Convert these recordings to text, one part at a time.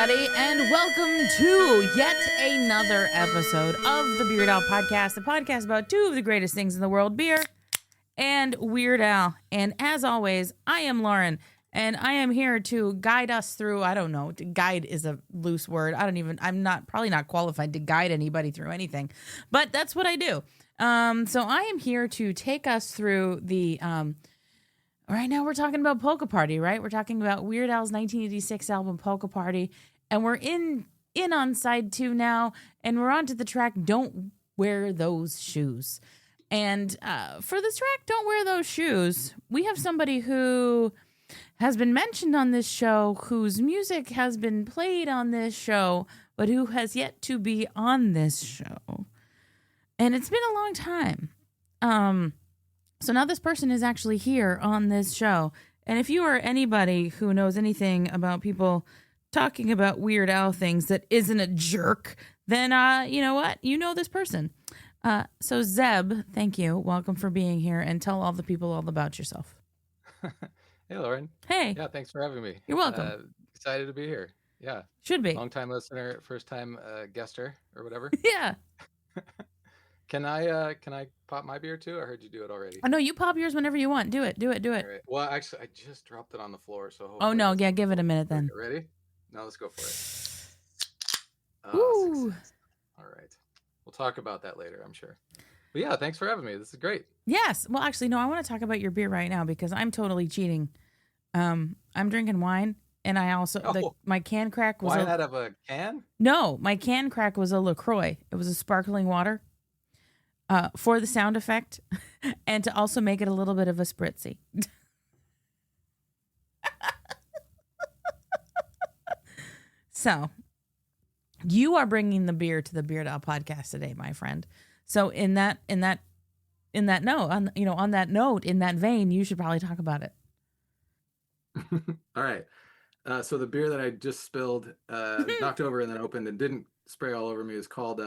everybody, and welcome to yet another episode of the Weird Al Podcast, the podcast about two of the greatest things in the world, beer and Weird Al. And as always, I am Lauren, and I am here to guide us through, I don't know, guide is a loose word. I'm probably not qualified to guide anybody through anything, but that's what I do. So I am here to take us through the, right now we're talking about Polka Party, right? We're talking about Weird Al's 1986 album Polka Party, and we're in on side 2 now, and we're on to the track Don't Wear Those Shoes. And for this track, Don't Wear Those Shoes, we have somebody who has been mentioned on this show, whose music has been played on this show, but who has yet to be on this show. And it's been a long time. So now this person is actually here on this show. And if you are anybody who knows anything about people talking about Weird Al things that isn't a jerk, then you know what? You know this person. So Zeb, thank you. Welcome for being here, and tell all the people all about yourself. Hey, Lauren. Hey. Yeah, thanks for having me. You're welcome. Excited to be here. Yeah. Should be. Long time listener, first time guester or whatever. Yeah. Can I pop my beer too? I heard you do it already. Oh no, you pop yours whenever you want. Do it. All right. Well, actually, I just dropped it on the floor, so. Oh no, yeah, give it a minute then. Okay, ready? Now let's go for it. Ooh. Success. All right. We'll talk about that later, I'm sure. But yeah, thanks for having me. This is great. Yes. Well, actually, no, I want to talk about your beer right now because I'm totally cheating. I'm drinking wine, and I also my can crack was wine out of a can? No, my can crack was a LaCroix. It was a sparkling water. For the sound effect, and to also make it a little bit of a spritzy. So, you are bringing the beer to the Beard Al podcast today, my friend. So, in that note, in that vein, you should probably talk about it. All right. So the beer that I just spilled, knocked over and then opened and didn't spray all over me is called.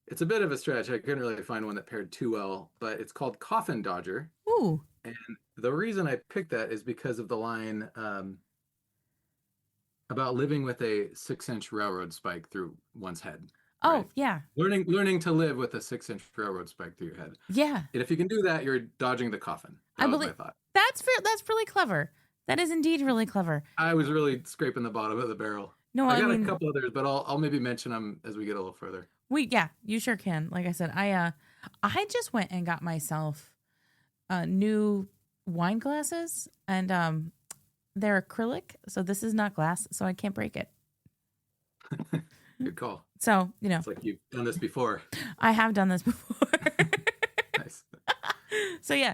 It's a bit of a stretch. I couldn't really find one that paired too well, but it's called Coffin Dodger. Ooh. And the reason I picked that is because of the line about living with a 6-inch railroad spike through one's head. Oh, right? Yeah. Learning to live with a 6-inch railroad spike through your head. Yeah. And if you can do that, you're dodging the coffin. That was my thought. That's really clever. That is indeed really clever. I was really scraping the bottom of the barrel. No, I got a couple others, but I'll maybe mention them as we get a little further. You sure can. Like I said, I just went and got myself new wine glasses, and they're acrylic, so this is not glass, so I can't break it. Good call. So, it's like you've done this before. I have done this before. Nice. So yeah.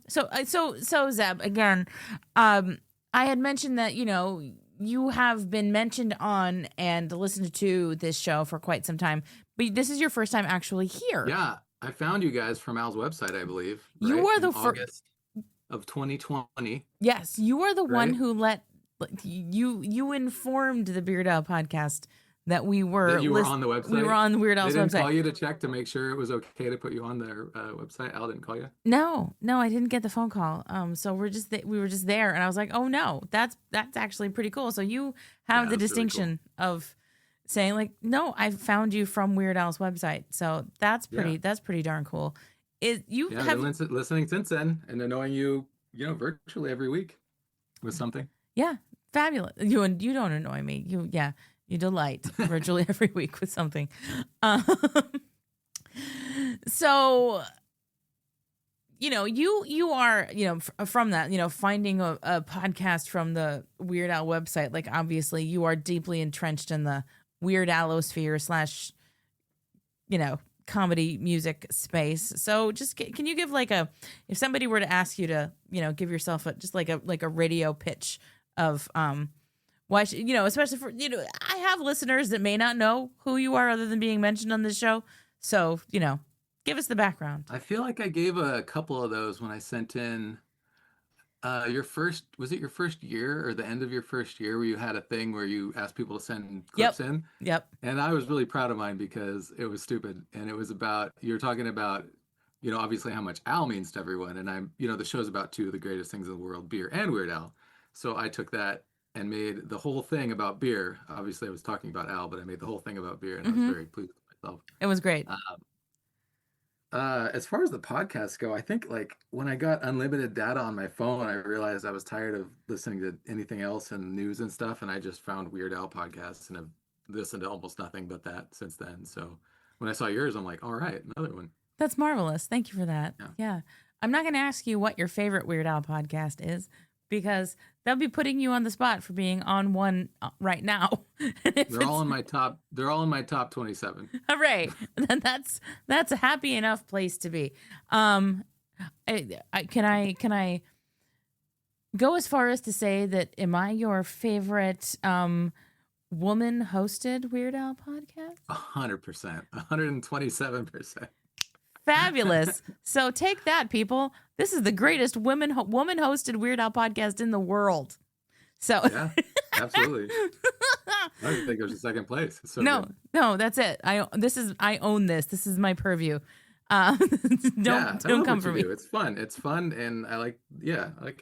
So Zeb, again, I had mentioned that, you have been mentioned on and listened to this show for quite some time, but this is your first time actually here. Yeah, I found you guys from Al's website, I believe. You were the August of 2020. Yes, you were the one who you informed the Beard Al podcast that we were on the website. We were on Weird Al's website. They didn't call you to check to make sure it was okay to put you on their website. Al didn't call you. No, I didn't get the phone call. So we were just there, and I was like, oh no, that's actually pretty cool. So you have the distinction really cool. of saying like, no, I found you from Weird Al's website. So that's pretty darn cool. Been listening since then, and then knowing you, virtually every week with something. Yeah, fabulous. You don't annoy me. You delight virtually every week with something. So, you are, from that, finding a podcast from the Weird Al website, like obviously you are deeply entrenched in the Weird Alosphere / comedy music space. So just can you give if somebody were to ask you to, give yourself a radio pitch of, why should, especially for, I have listeners that may not know who you are other than being mentioned on this show. So, give us the background. I feel like I gave a couple of those when I sent in was it your first year or the end of your first year where you had a thing where you asked people to send clips in? Yep. And I was really proud of mine because it was stupid. And it was about, you're talking about, obviously how much Al means to everyone. And I'm, the show's about two of the greatest things in the world, beer and Weird Al. So I took that and made the whole thing about beer. Obviously, I was talking about Al, but I made the whole thing about beer, and I was Hmm. very pleased with myself. It was great. As far as the podcasts go, I think like when I got unlimited data on my phone, I realized I was tired of listening to anything else and news and stuff, and I just found Weird Al podcasts and have listened to almost nothing but that since then. So when I saw yours, I'm like, all right, another one. That's marvelous. Thank you for that. Yeah. Yeah. I'm not going to ask you what your favorite Weird Al podcast is because that'll be putting you on the spot for being on one right now. And if They're all it's in my top. They're all in my top 27. hooray, then that's a happy enough place to be. Can I go as far as to say that am I your favorite woman hosted Weird Al podcast? 100%, 127%. Fabulous. So take that, people. This is the greatest woman hosted Weird Al podcast in the world. So Yeah, absolutely. I don't think it was in second place. It's so no, good. no, that's it. I own this. This is my purview. Don't I don't love come what for you me. do. It's fun, and I like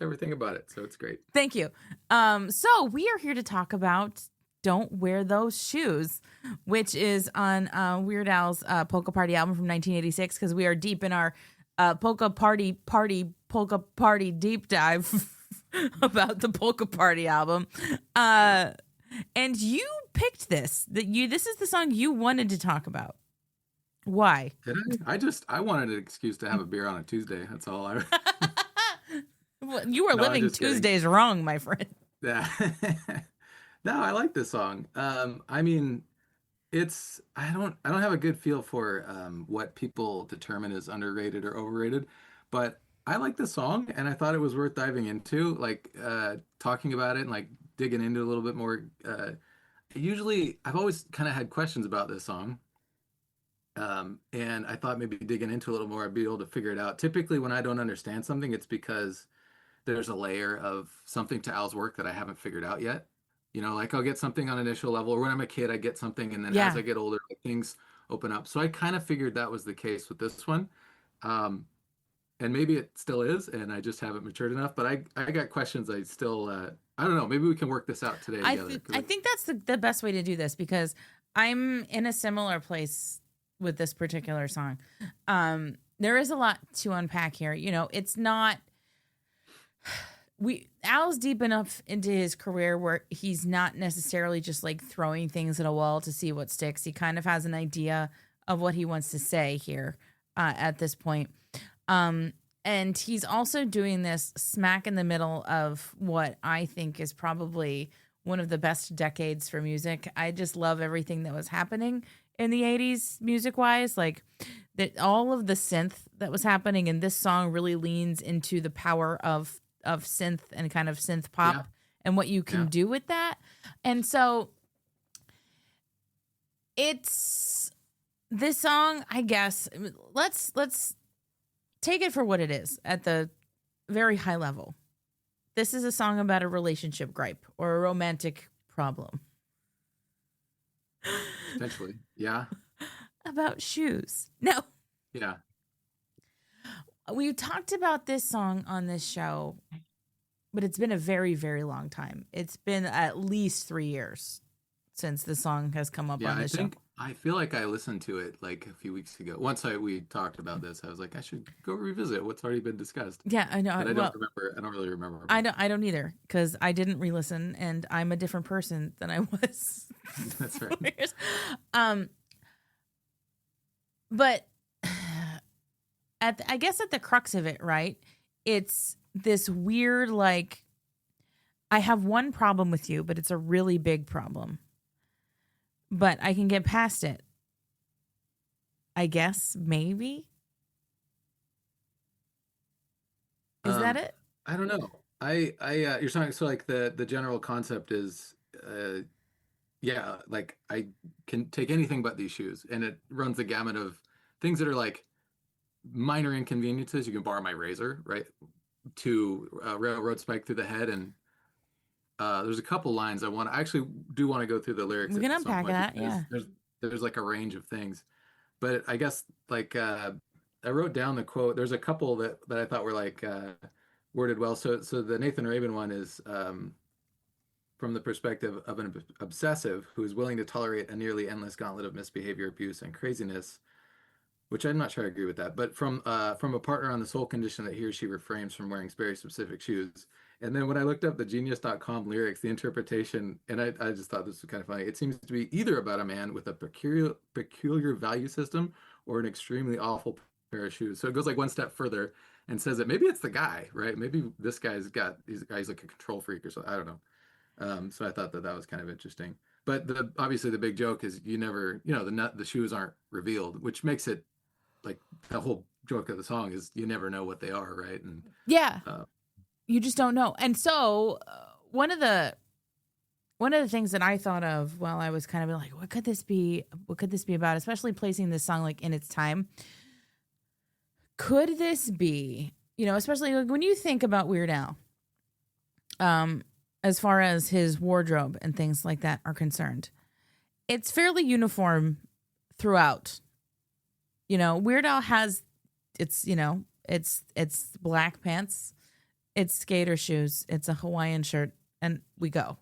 everything about it. So it's great. Thank you. So we are here to talk about "Don't Wear Those Shoes," which is on Weird Al's Polka Party album from 1986. Because we are deep in our Polka Party deep dive about the Polka Party album. And you picked this. This is the song you wanted to talk about. Why? Did I? I wanted an excuse to have a beer on a Tuesday. That's all I. Well, you are No, I'm living just kidding. Tuesdays wrong, my friend. Yeah. No, I like this song. I mean, I don't have a good feel for what people determine as underrated or overrated, but I like the song and I thought it was worth diving into, like talking about it and like digging into a little bit more. Usually, I've always kind of had questions about this song. And I thought maybe digging into a little more, I'd be able to figure it out. Typically, when I don't understand something, it's because there's a layer of something to Al's work that I haven't figured out yet. Like I'll get something on initial level, or when I'm a kid, I get something, and then as Yeah. I get older, like, things open up. So I kind of figured that was the case with this one. Um, and maybe it still is, and I just haven't matured enough. But I got questions. I still, I don't know. Maybe we can work this out today together. I think that's the best way to do this because I'm in a similar place with this particular song. There is a lot to unpack here. It's not Al's deep enough into his career where he's not necessarily just like throwing things at a wall to see what sticks. He kind of has an idea of what he wants to say here at this point. And he's also doing this smack in the middle of what I think is probably one of the best decades for music. I just love everything that was happening in the 80s music wise. Like that all of the synth that was happening in this song really leans into the power of synth and kind of synth pop Yeah. and what you can do with that. And so it's this song, I guess, let's take it for what it is at the very high level. This is a song about a relationship gripe or a romantic problem. Potentially, yeah, About shoes. No, yeah. we talked about this song on this show, but it's been a very, very long time. It's been at least 3 years since the song has come up Yeah, on this show. I feel like I listened to it like a few weeks ago. Once we talked about this, I was like, I should go revisit what's already been discussed. Yeah, I know. But I Well, don't remember. I don't really remember. I don't either because I didn't re-listen and I'm a different person than I was. That's right. 4 years. But I guess at the crux of it, right? It's this weird like I have one problem with you, but it's a really big problem. But I can get past it. I guess maybe. Is that it? I don't know. You're talking, so like the general concept is, yeah, like I can take anything but these shoes, and it runs the gamut of things that are like minor inconveniences. You can borrow my razor, right? To a railroad spike through the head, and there's a couple lines I actually do want to go through the lyrics. We can at some unpack point that, because yeah. There's like a range of things, but I guess like I wrote down the quote. There's a couple that I thought were like worded well. So the Nathan Rabin one is from from the perspective of an obsessive who is willing to tolerate a nearly endless gauntlet of misbehavior, abuse, and craziness, which I'm not sure I agree with that, but from a partner on the sole condition that he or she refrains from wearing very specific shoes. And then when I looked up the genius.com lyrics, the interpretation, and I just thought this was kind of funny. It seems to be either about a man with a peculiar value system or an extremely awful pair of shoes. So it goes like one step further and says that maybe it's the guy, right? Maybe this he's like a control freak or something. I don't know. So I thought that was kind of interesting. But obviously the big joke is you never, the shoes aren't revealed, which makes it like the whole joke of the song is you never know what they are, right? And yeah, you just don't know. And so one of the things that I thought of while I was kind of like, what could this be? What could this be about? Especially placing this song like in its time. Could this be, especially like when you think about Weird Al, as far as his wardrobe and things like that are concerned, it's fairly uniform throughout. Weird Al has it's black pants, it's skater shoes, it's a Hawaiian shirt, and we go.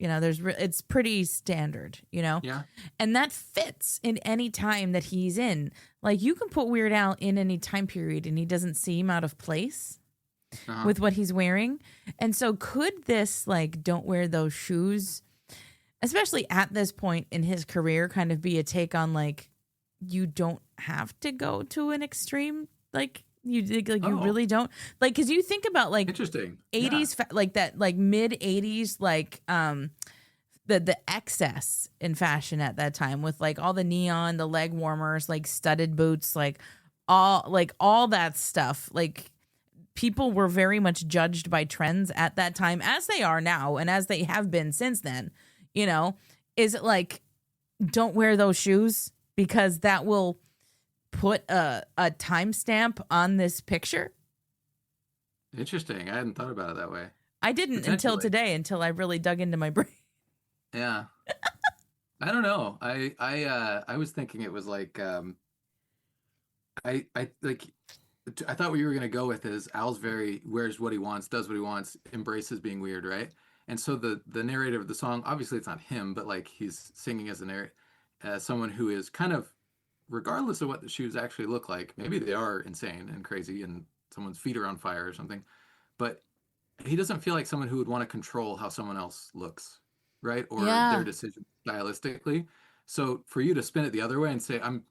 It's pretty standard, Yeah. And that fits in any time that he's in. Like you can put Weird Al in any time period and he doesn't seem out of place with what he's wearing. And so could this like don't wear those shoes, especially at this point in his career, kind of be a take on like you don't have to go to an extreme like you really don't like because you think about like interesting 80s like that like mid 80s like the excess in fashion at that time with like all the neon, the leg warmers, like studded boots, like all that stuff. Like people were very much judged by trends at that time, as they are now and as they have been since then. Is it like don't wear those shoes because that will put a timestamp on this picture? Interesting. I hadn't thought about it that way. I didn't until today, until I really dug into my brain. Yeah. I don't know. I was thinking it was like I thought what you were gonna go with is Al's wears what he wants, does what he wants, embraces being weird, right? And so the narrator of the song, obviously it's not him, but like he's singing as someone who is kind of, regardless of what the shoes actually look like, maybe they are insane and crazy and someone's feet are on fire or something, but he doesn't feel like someone who would want to control how someone else looks, right? Or their decision stylistically. So for you to spin it the other way and say, I'm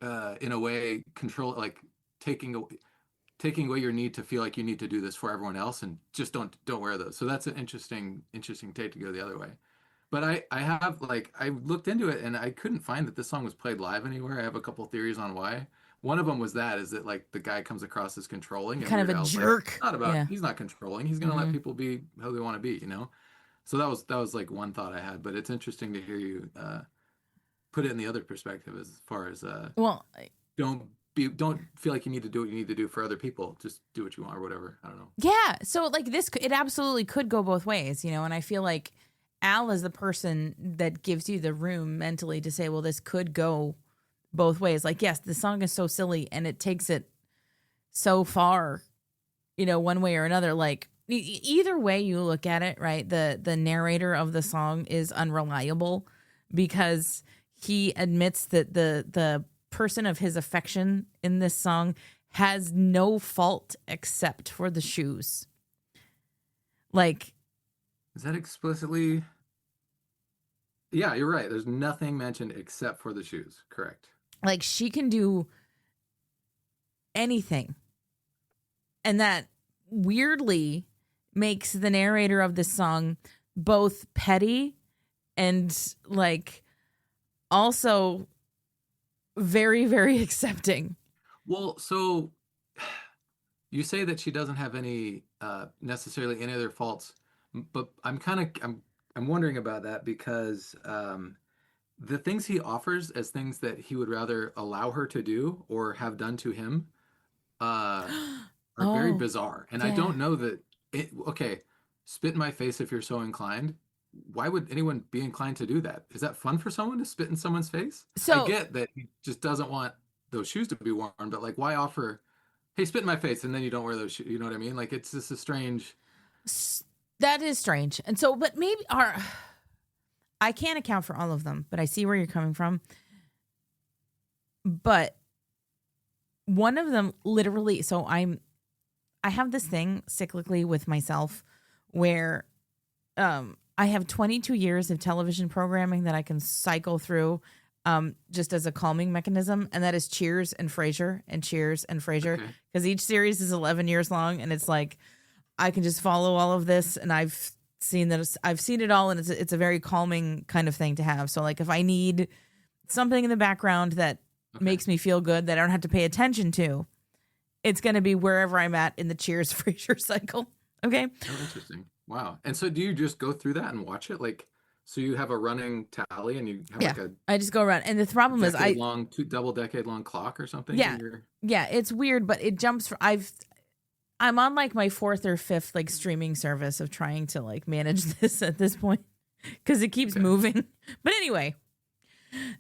in a way control, like taking away your need to feel like you need to do this for everyone else and just don't wear those. So that's an interesting take to go the other way. But I looked into it and I couldn't find that this song was played live anywhere. I have a couple theories on why. One of them was is that like the guy comes across as controlling, kind of a jerk. Like, he's not controlling. He's gonna let people be how they want to be, So that was like one thought I had. But it's interesting to hear you put it in the other perspective as far as don't feel like you need to do what you need to do for other people. Just do what you want or whatever. I don't know. Yeah. So like it absolutely could go both ways, and I feel like Al is the person that gives you the room mentally to say, well, this could go both ways. Like, yes, the song is so silly and it takes it so far, one way or another. Like either way you look at it, right? The narrator of the song is unreliable because he admits that the person of his affection in this song has no fault except for the shoes. Like, is that explicitly? Yeah, you're right. There's nothing mentioned except for the shoes. Correct. Like she can do anything. And that weirdly makes the narrator of this song both petty and like also very, very accepting. Well, so you say that she doesn't have any necessarily any other faults, but I'm wondering about that because the things he offers as things that he would rather allow her to do or have done to him are very bizarre. And I don't know that okay, spit in my face if you're so inclined. Why would anyone be inclined to do that? Is that fun for someone to spit in someone's face? So I get that he just doesn't want those shoes to be worn, but like why offer, hey, spit in my face and then you don't wear those shoes? You know what I mean? Like it's just a strange. That is strange. And so, but maybe I can't account for all of them, but I see where you're coming from. But one of them literally, so I have this thing cyclically with myself where I have 22 years of television programming that I can cycle through just as a calming mechanism, and that is Cheers and Frasier and Cheers and Frasier, because each series is 11 years long, and it's like I can just follow all of this, and I've seen it all, and it's a very calming kind of thing to have. So like if I need something in the background that makes me feel good that I don't have to pay attention to, it's going to be wherever I'm at in the Cheers Frasier cycle. Okay. Oh, interesting. Wow. And so do you just go through that and watch it? Like, so you have a running tally and you have like a I just go around. And the problem is double decade long clock or something? Yeah. Yeah. It's weird, but it jumps. I'm on like my fourth or fifth like streaming service of trying to like manage this at this point because it keeps moving. But anyway,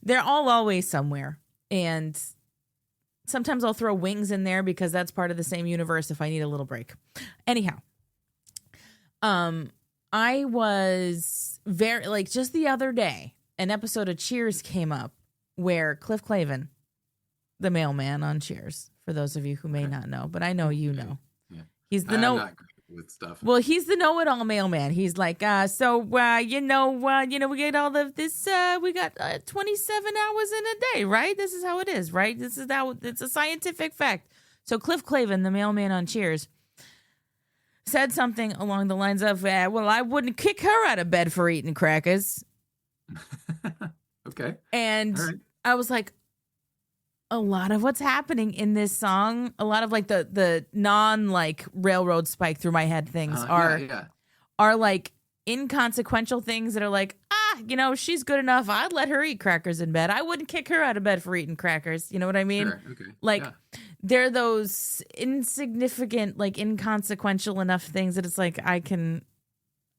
they're all always somewhere. And sometimes I'll throw Wings in there because that's part of the same universe if I need a little break. Anyhow, I was very, like, just the other day, an episode of Cheers came up where Cliff Clavin, the mailman on Cheers, for those of you who may not know, but I know you know. Yeah. He's the I'm not good with stuff. Well, he's the know-it-all mailman. He's like, we get all of this, we got 27 hours in a day, right? This is how it is, right? This is how, it's a scientific fact. So Cliff Clavin, the mailman on Cheers, said something along the lines of, well, I wouldn't kick her out of bed for eating crackers. Okay. And I was like, a lot of what's happening in this song, a lot of like the non like railroad spike through my head things are like inconsequential things that are like, she's good enough. I'd let her eat crackers in bed. I wouldn't kick her out of bed for eating crackers. You know what I mean? Sure. Okay. Like they're those insignificant, like inconsequential enough things that it's like, I can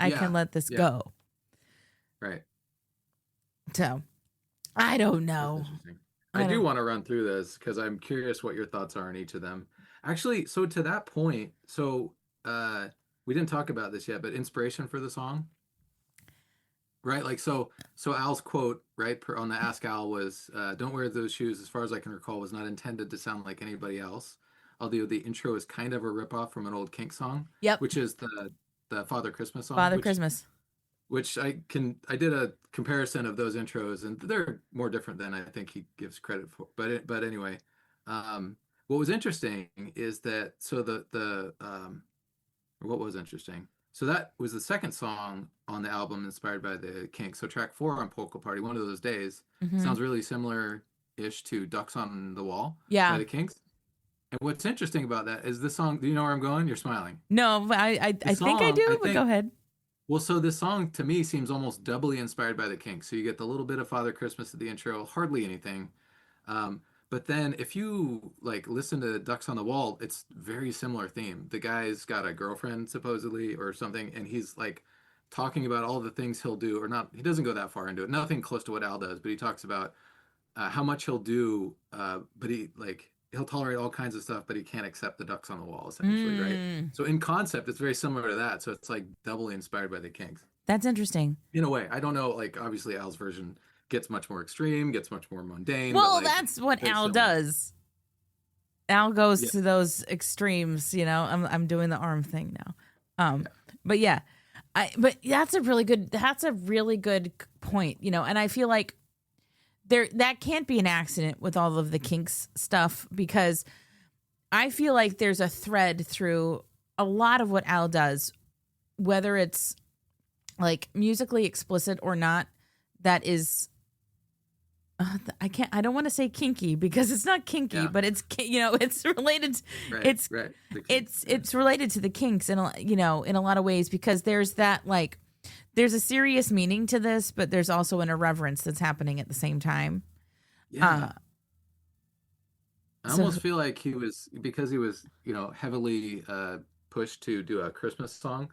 let this go. Right. So I don't know. I do want to run through this because I'm curious what your thoughts are on each of them. Actually, so to that point, we didn't talk about this yet, but inspiration for the song, right? Like, so Al's quote, right, on the Ask Al was, "Don't wear those shoes, as far as I can recall, was not intended to sound like anybody else. Although the intro is kind of a ripoff from an old Kinks song, which is the Father Christmas song. Christmas. Which I did a comparison of those intros, and they're more different than I think he gives credit for. But anyway, what was interesting is that what was interesting? So that was the second song on the album inspired by the Kinks. So track 4 on Polka Party, One of Those Days, sounds really similar-ish to Ducks on the Wall by the Kinks. And what's interesting about that is this song. Do you know where I'm going? You're smiling. No, but I think I do. But go ahead. Well, so this song to me seems almost doubly inspired by the Kinks. So you get the little bit of Father Christmas at the intro, hardly anything. But then if you like listen to Ducks on the Wall, it's very similar theme. The guy's got a girlfriend supposedly or something, and he's like talking about all the things he'll do, or not. He doesn't go that far into it. Nothing close to what Al does, but he talks about how much he'll do, but he'll tolerate all kinds of stuff, but he can't accept the ducks on the wall, essentially, right? So in concept, it's very similar to that. So it's like doubly inspired by the Kinks. That's interesting. In a way. I don't know, like obviously Al's version gets much more extreme, gets much more mundane. Well, but, like, that's what Al does. Al goes to those extremes, I'm doing the arm thing now. But yeah. But that's a really good point, and I feel like that can't be an accident with all of the Kinks stuff, because I feel like there's a thread through a lot of what Al does, whether it's like musically explicit or not, that is, I don't want to say kinky because it's not kinky, but it's, it's related. It's related to the Kinks in a lot of ways, because there's that like, there's a serious meaning to this, but there's also an irreverence that's happening at the same time. Yeah. I almost feel like he was heavily pushed to do a Christmas song,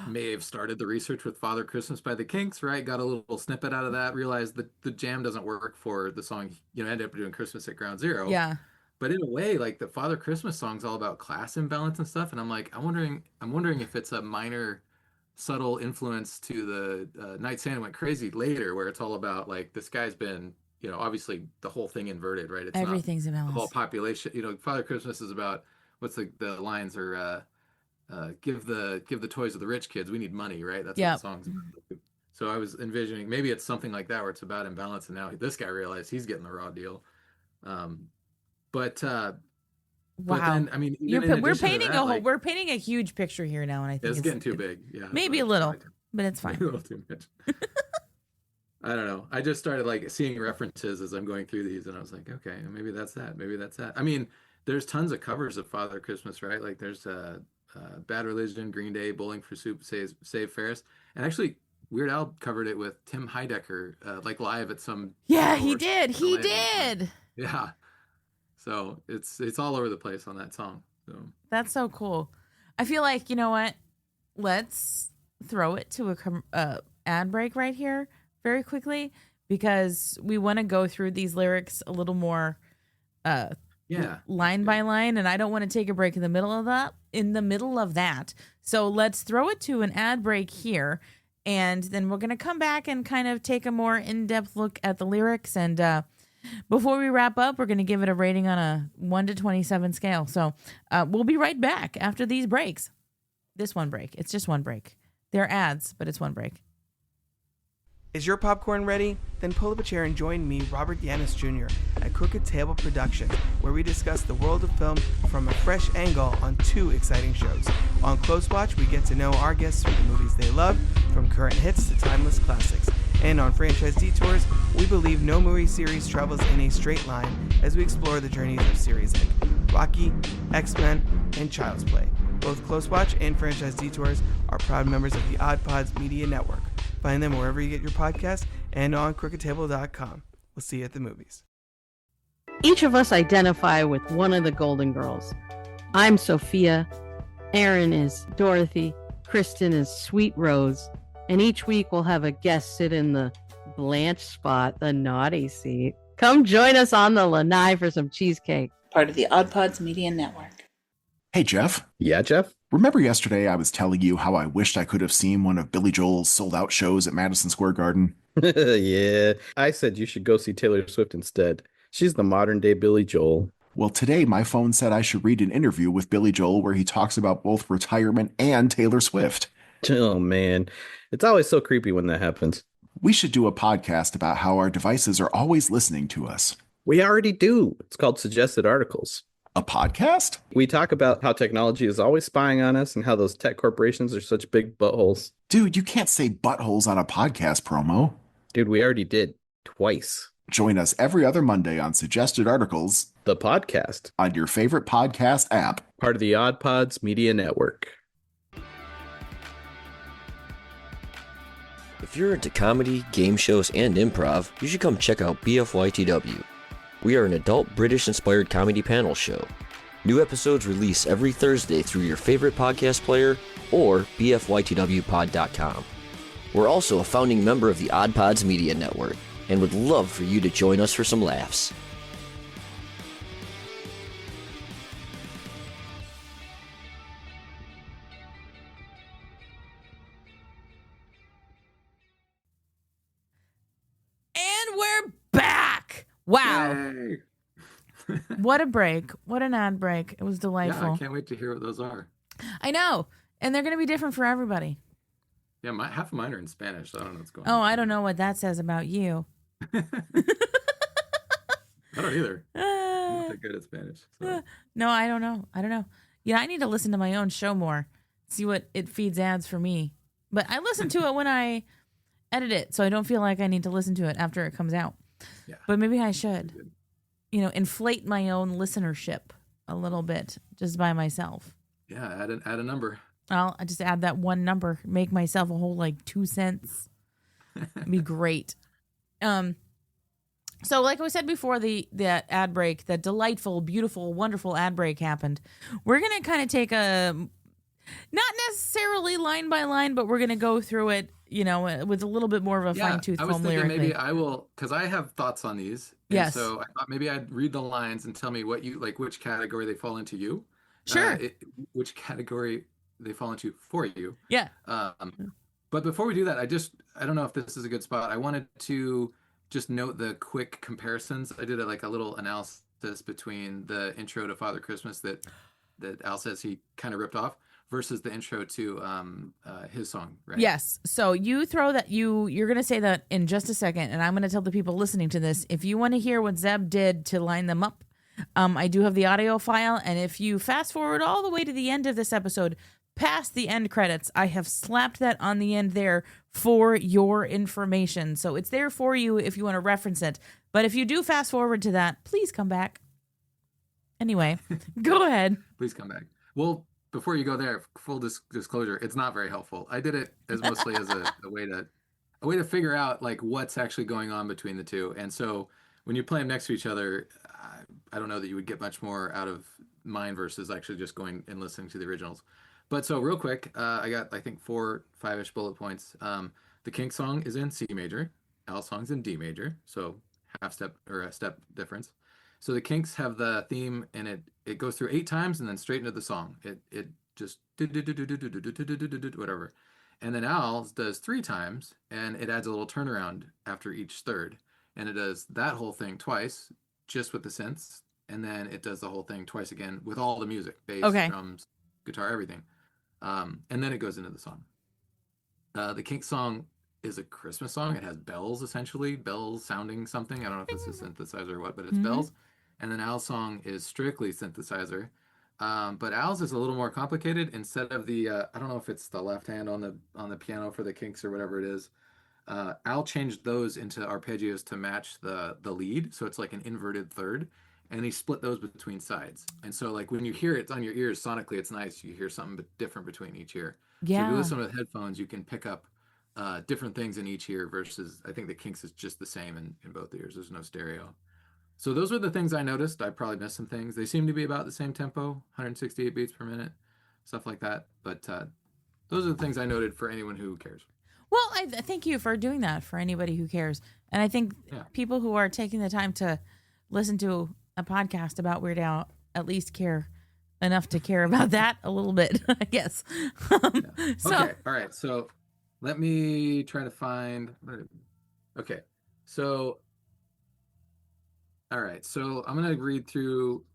may have started the research with Father Christmas by the Kinks, right? Got a little snippet out of that, realized that the jam doesn't work for the song, ended up doing Christmas at Ground Zero. Yeah. but in a way, like the Father Christmas song's all about class imbalance and stuff. And I'm wondering if it's a minor, subtle influence to the Night Santa Went Crazy later, where it's all about like this guy's been, obviously the whole thing inverted, right? It's not Everything's a the whole balance. population. Father Christmas is about what's the lines are. Give the toys to the rich kids. We need money, right? That's what the Yep. song's about. So I was envisioning maybe it's something like that where it's about imbalance, and now this guy realized he's getting the raw deal. Um, but Wow. then I mean, even in We're addition to painting that, like we're painting a huge picture here now, and I think it's getting too big. Yeah, maybe a little, but it's maybe fine. a little too much. I don't know. I just started like seeing references as I'm going through these, and I was like, okay, maybe that's that. Maybe that's that. I mean, there's tons of covers of Father Christmas, right? Like there's Bad Religion, Green Day, Bowling for Soup, Save Ferris, and actually Weird Al covered it with Tim Heidecker, like live at some Yeah, show he or did. something in He LA at one point. did. Yeah, so it's all over the place on that song. So That's so cool. I feel like, you know what? Let's throw it to a ad break right here very quickly, because we want to go through these lyrics a little more yeah, line by line, and I don't want to take a break in the middle of that. So let's throw it to an ad break here, and then we're going to come back and kind of take a more in-depth look at the lyrics, and before we wrap up, we're going to give it a rating on a 1 to 27 scale. So we'll be right back after these breaks. This one break. It's just one break. They're ads, but it's one break. Is your popcorn ready? Then pull up a chair and join me, Robert Yanis Jr., at Crooked Table Productions, where we discuss the world of film from a fresh angle on 2 exciting shows. On Close Watch, we get to know our guests through the movies they love, from current hits to timeless classics. And on Franchise Detours, we believe no movie series travels in a straight line as we explore the journeys of series like Rocky, X-Men, and Child's Play. Both Close Watch and Franchise Detours are proud members of the OddPods Media Network. Find them wherever you get your podcasts and on crookedtable.com. We'll see you at the movies. Each of us identify with one of the Golden Girls. I'm Sophia, Aaron is Dorothy, Kristen is Sweet Rose, and each week we'll have a guest sit in the Blanche spot, the naughty seat. Come join us on the lanai for some cheesecake. Part of the OddPods Media Network. Hey, Jeff. Yeah, Jeff? Remember yesterday I was telling you how I wished I could have seen one of Billy Joel's sold-out shows at Madison Square Garden? Yeah, I said you should go see Taylor Swift instead. She's the modern-day Billy Joel. Well, today my phone said I should read an interview with Billy Joel where he talks about both retirement and Taylor Swift. Oh, man. It's always so creepy when that happens. We should do a podcast about how our devices are always listening to us. We already do. It's called Suggested Articles. A podcast? We talk about how technology is always spying on us and how those tech corporations are such big buttholes. Dude, you can't say buttholes on a podcast promo. Dude, we already did. Twice. Join us every other Monday on Suggested Articles, the podcast, on your favorite podcast app. Part of the OddPods Media Network. If you're into comedy, game shows, and improv, you should come check out BFYTW. We are an adult British-inspired comedy panel show. New episodes release every Thursday through your favorite podcast player or bfytwpod.com. We're also a founding member of the OddPods Media Network and would love for you to join us for some laughs. And we're back. Wow. Yay. What a break. What an ad break. It was delightful. Yeah, I can't wait to hear what those are. I know. And they're going to be different for everybody. Yeah, half of mine are in Spanish, so I don't know what's going Oh, on. I don't know what that says about you. I don't either. I'm not that good at Spanish. So. No, I don't know. Yeah, I need to listen to my own show more. See what it feeds ads for me. But I listen to it when I edit it, so I don't feel like I need to listen to it after it comes out. Yeah. But maybe I should. Inflate my own listenership a little bit just by myself. Yeah, add a number. I just add that one number, make myself a whole 2 cents. It'd be great. So like we said before that ad break, that delightful, beautiful, wonderful ad break happened. We're going to kind of take a, not necessarily line by line, but we're going to go through it, with a little bit more of a fine-tooth I was comb thinking lyrically. maybe I will, because I have thoughts on these. And Yes. so I thought maybe I'd read the lines and tell me what you like, which category they fall into you. Sure. Which category they fall into for you. Yeah. But before we do that, I don't know if this is a good spot. I wanted to just note the quick comparisons. I did a little analysis between the intro to Father Christmas that Al says he kind of ripped off versus the intro to his song, right? Yes. So you throw that you're going to say that in just a second, and I'm going to tell the people listening to this, if you want to hear what Zeb did to line them up, I do have the audio file, and if you fast forward all the way to the end of this episode, past the end credits, I have slapped that on the end there for your information. So it's there for you if you want to reference it. But if you do fast forward to that, please come back. Anyway, go ahead. Please come back. Well, before you go there, full disclosure, it's not very helpful. I did it as mostly as a way to figure out like what's actually going on between the two. And so when you play them next to each other, I don't know that you would get much more out of mine versus actually just going and listening to the originals. But so real quick, I got, I think 4-5-ish bullet points. The Kinks song is in C major. Al's song's in D major. So half step or a step difference. So the Kinks have the theme and it goes through 8 times and then straight into the song. It just whatever. And then Al's does 3 times and it adds a little turnaround after each third. And it does that whole thing twice just with the synths. And then it does the whole thing twice again with all the music, bass, drums, guitar, everything. And then it goes into the song. The Kinks song is a Christmas song. It has bells, essentially. Bells sounding something. I don't know if it's a synthesizer or what, but it's bells. And then Al's song is strictly synthesizer. But Al's is a little more complicated. Instead of the, I don't know if it's the left hand on the piano for the Kinks or whatever it is. Al changed those into arpeggios to match the lead. So it's like an inverted third. And he split those between sides. And so like when you hear it on your ears sonically, it's nice. You hear something different between each ear. Yeah. So if you listen with headphones, you can pick up different things in each ear versus I think the Kinks is just the same in both ears. There's no stereo. So those were the things I noticed. I probably missed some things. They seem to be about the same tempo, 168 beats per minute, stuff like that. But those are the things I noted for anyone who cares. Well, I thank you for doing that for anybody who cares. And I think people who are taking the time to listen to a podcast about Weird Al at least care enough to care about that a little bit, I guess. So, okay. All right. So let me try to find. Okay. So, all right. So I'm going to read through.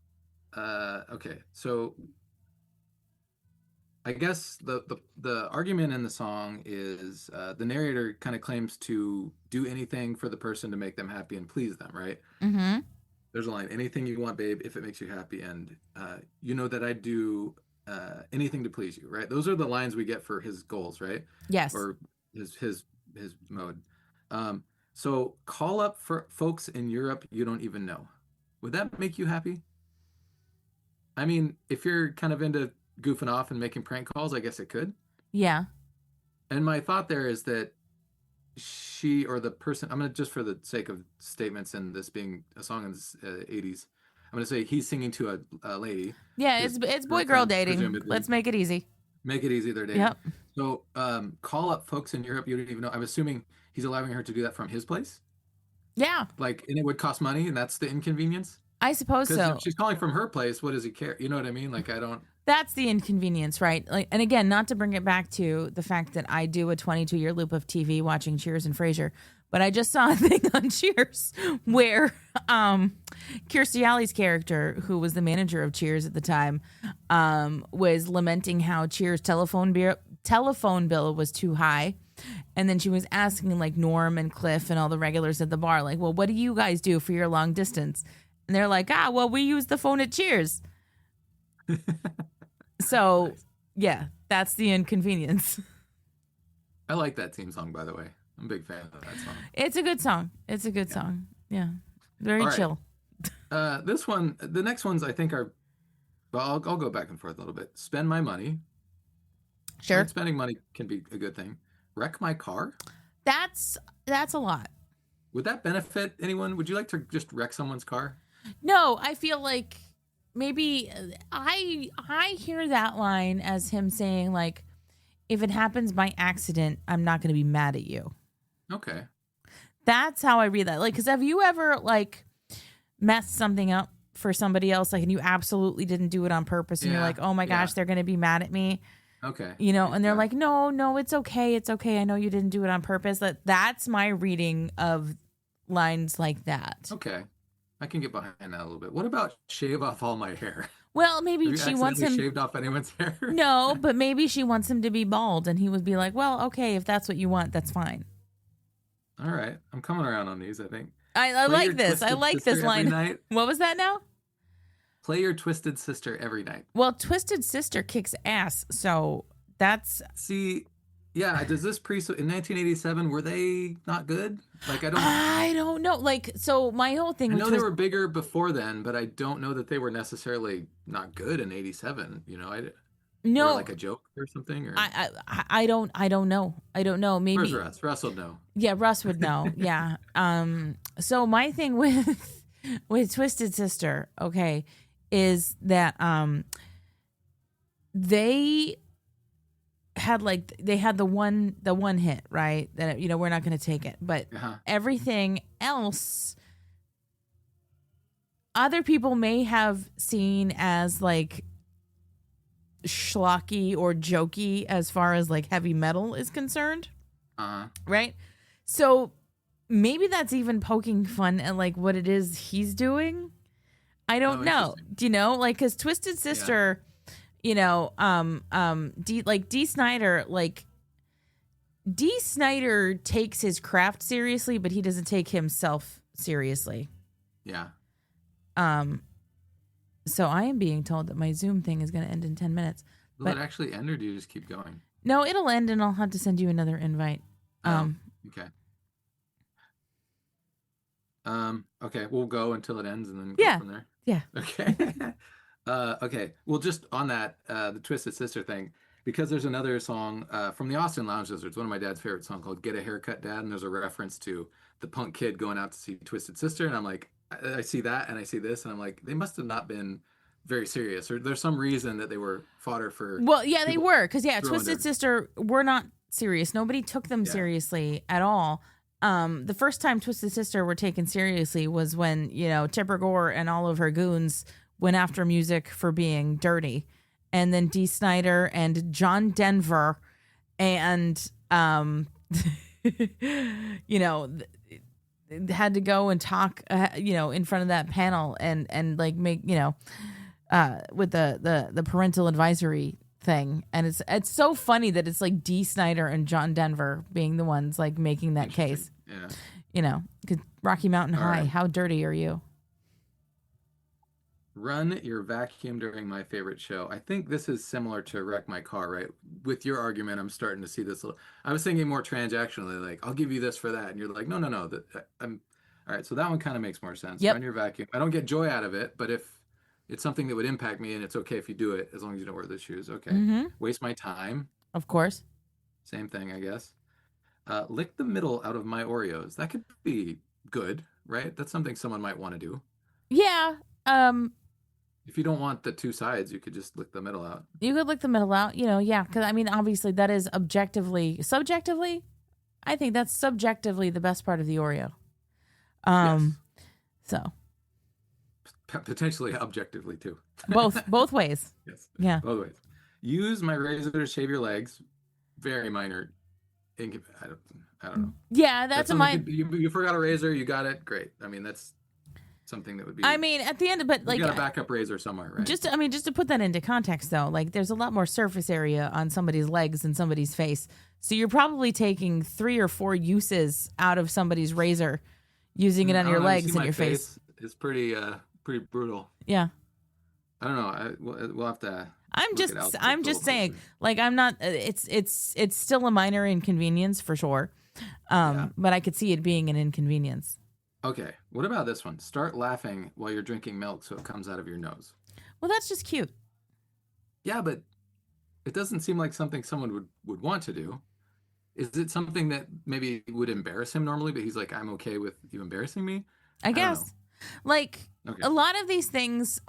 Okay. So I guess the argument in the song is the narrator kind of claims to do anything for the person to make them happy and please them, right? mm-hmm. There's a line, anything you want, babe, if it makes you happy. And you know that I'd do anything to please you, right? Those are the lines we get for his goals, right? Yes. Or his mode. So call up for folks in Europe you don't even know. Would that make you happy? I mean, if you're kind of into goofing off and making prank calls, I guess it could. Yeah. And my thought there is that she or the person, I'm going to, just for the sake of statements and this being a song in the 80s, I'm going to say he's singing to a lady. Yeah, it's boy-girl dating. Presumably. Let's make it easy. Make it easy, they're dating. Yep. So call up folks in Europe you don't even know. I'm assuming he's allowing her to do that from his place? Yeah. Like, and it would cost money, and that's the inconvenience? I suppose so. If she's calling from her place, what does he care? You know what I mean? Like, I don't... That's the inconvenience, right? Like, and again, not to bring it back to the fact that I do a 22-year loop of TV watching Cheers and Frasier, but I just saw a thing on Cheers where Kirstie Alley's character, who was the manager of Cheers at the time, was lamenting how Cheers' telephone bill was too high. And then she was asking like Norm and Cliff and all the regulars at the bar, like, well, what do you guys do for your long distance? And they're like, well, we use the phone at Cheers. So, yeah, that's the inconvenience. I like that theme song, by the way. I'm a big fan of that song. It's a good song. It's a good song. Yeah. Very right. chill. This one, the next ones I think are, well, I'll go back and forth a little bit. Spend my money. Sure. Spending money can be a good thing. Wreck my car. That's a lot. Would that benefit anyone? Would you like to just wreck someone's car? No, I feel like maybe I hear that line as him saying like, if it happens by accident, I'm not going to be mad at you. Okay. That's how I read that. Like, because have you ever like messed something up for somebody else, like, and you absolutely didn't do it on purpose, and you're like, oh my gosh, they're going to be mad at me. Okay. You know, and they're like, no, it's okay. It's okay. I know you didn't do it on purpose. That's my reading of lines like that. Okay. I can get behind that a little bit. What about shave off all my hair? Well, maybe she wants him shaved off anyone's hair. No, but maybe she wants him to be bald, and he would be like, well, okay, if that's what you want, that's fine. All right. I'm coming around on these, I think. I like this. I like this line. What was that now? Play your Twisted Sister every night. Well, Twisted Sister kicks ass, so that's... See, yeah, does this in 1987, were they not good? Like, I don't know. Like, so my whole thing... I know they were bigger before then, but I don't know that they were necessarily not good in 87, you know? No. Or like a joke or something? Or... I don't know. I don't know. Maybe... Where's Russ? Russ would know. Yeah, Russ would know. Yeah. So my thing with Twisted Sister, okay, is that they had the one hit, right? That, you know, we're not going to take it, but everything else other people may have seen as like schlocky or jokey as far as like heavy metal is concerned. Right? So maybe that's even poking fun at like what it is he's doing. I don't know. Do you know? Like, cause Twisted Sister, you know, D Snyder takes his craft seriously, but he doesn't take himself seriously. Yeah. So I am being told that my Zoom thing is going to end in 10 minutes. Will it actually end, or do you just keep going? No, it'll end, and I'll have to send you another invite. Okay. Okay, we'll go until it ends and then go from there. Yeah. Okay. Okay. Well, just on that, the Twisted Sister thing, because there's another song from the Austin Lounge Lizards, one of my dad's favorite songs called Get a Haircut, Dad, and there's a reference to the punk kid going out to see Twisted Sister, and I'm like, I see that, and I see this, and I'm like, they must have not been very serious, or there's some reason that they were fodder for... Well, yeah, they were, because, Twisted Sister were not serious. Nobody took them seriously at all. The first time Twisted Sister were taken seriously was when, you know, Tipper Gore and all of her goons went after music for being dirty. And then Dee Snider and John Denver and, you know, had to go and talk, you know, in front of that panel and like make, you know, with the parental advisory thing. And it's so funny that it's like Dee Snider and John Denver being the ones like making that case. Yeah. You know, 'cause Rocky Mountain High, right. How dirty are you? Run your vacuum during my favorite show. I think this is similar to Wreck My Car, right? With your argument, I'm starting to see this. I was thinking more transactionally, like, I'll give you this for that. And you're like, no. All right, so that one kind of makes more sense. Yep. Run your vacuum. I don't get joy out of it, but if it's something that would impact me, and it's okay if you do it, as long as you don't wear the shoes. Okay. Mm-hmm. Waste my time. Of course. Same thing, I guess. Lick the middle out of my Oreos. That could be good, right? That's something someone might want to do. Yeah. If you don't want the two sides, you could just lick the middle out. You could lick the middle out, you know, yeah. Because, I mean, obviously that is subjectively, I think that's subjectively the best part of the Oreo. Yes. So. Potentially objectively, too. Both ways. Yes. Yeah. Both ways. Use my razor to shave your legs. Very minor. I don't know. Yeah, that's you forgot a razor, you got it, great. I mean, that's something that would be... I mean, at the end, but like... You got a backup razor somewhere, right? Just to put that into context, though, like there's a lot more surface area on somebody's legs than somebody's face. So you're probably taking 3 or 4 uses out of somebody's razor, using it on your legs and your face. It's pretty brutal. Yeah. I don't know. We'll have to... I'm just saying, like, I'm not, it's still a minor inconvenience for sure. But I could see it being an inconvenience. Okay. What about this one? Start laughing while you're drinking milk so it comes out of your nose. Well, that's just cute. Yeah, but it doesn't seem like something someone would want to do. Is it something that maybe would embarrass him normally, but he's like, I'm okay with you embarrassing me? I guess. Like, a lot of these things,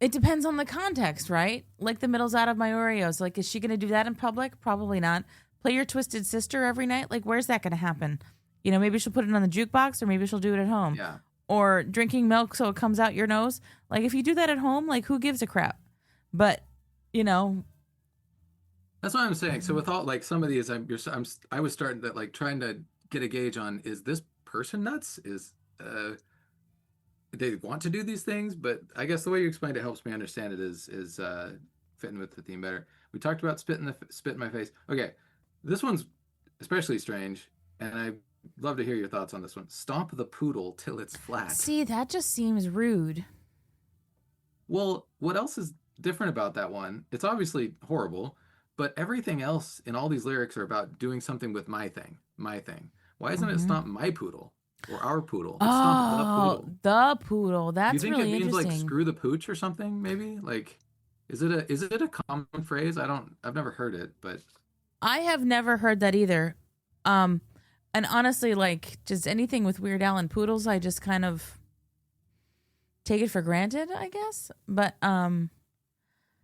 It depends on the context, right? Like the middle's out of my Oreos. Like, is she going to do that in public? Probably not. Play your Twisted Sister every night? Like, where's that going to happen? You know, maybe she'll put it on the jukebox or maybe she'll do it at home. Yeah. Or drinking milk so it comes out your nose. Like, if you do that at home, like, who gives a crap? But, you know. That's what I'm saying. So with all, like, some of these, I was starting to, like, trying to get a gauge on, is this person nuts? They want to do these things, but I guess the way you explained it helps me understand it is fitting with the theme better. We talked about spit in my face. Okay, this one's especially strange, and I'd love to hear your thoughts on this one. Stomp the poodle till it's flat. See, that just seems rude. Well, what else is different about that one? It's obviously horrible, but everything else in all these lyrics are about doing something with my thing. Why isn't it stomp my poodle? Or our poodle. It's Oh, the poodle. That's really interesting. You think really it means interesting. like screw the pooch or something? Maybe like, is it a common phrase? I've never heard it, but I have never heard that either. And honestly, like just anything with Weird Al and poodles, I just kind of take it for granted, I guess. But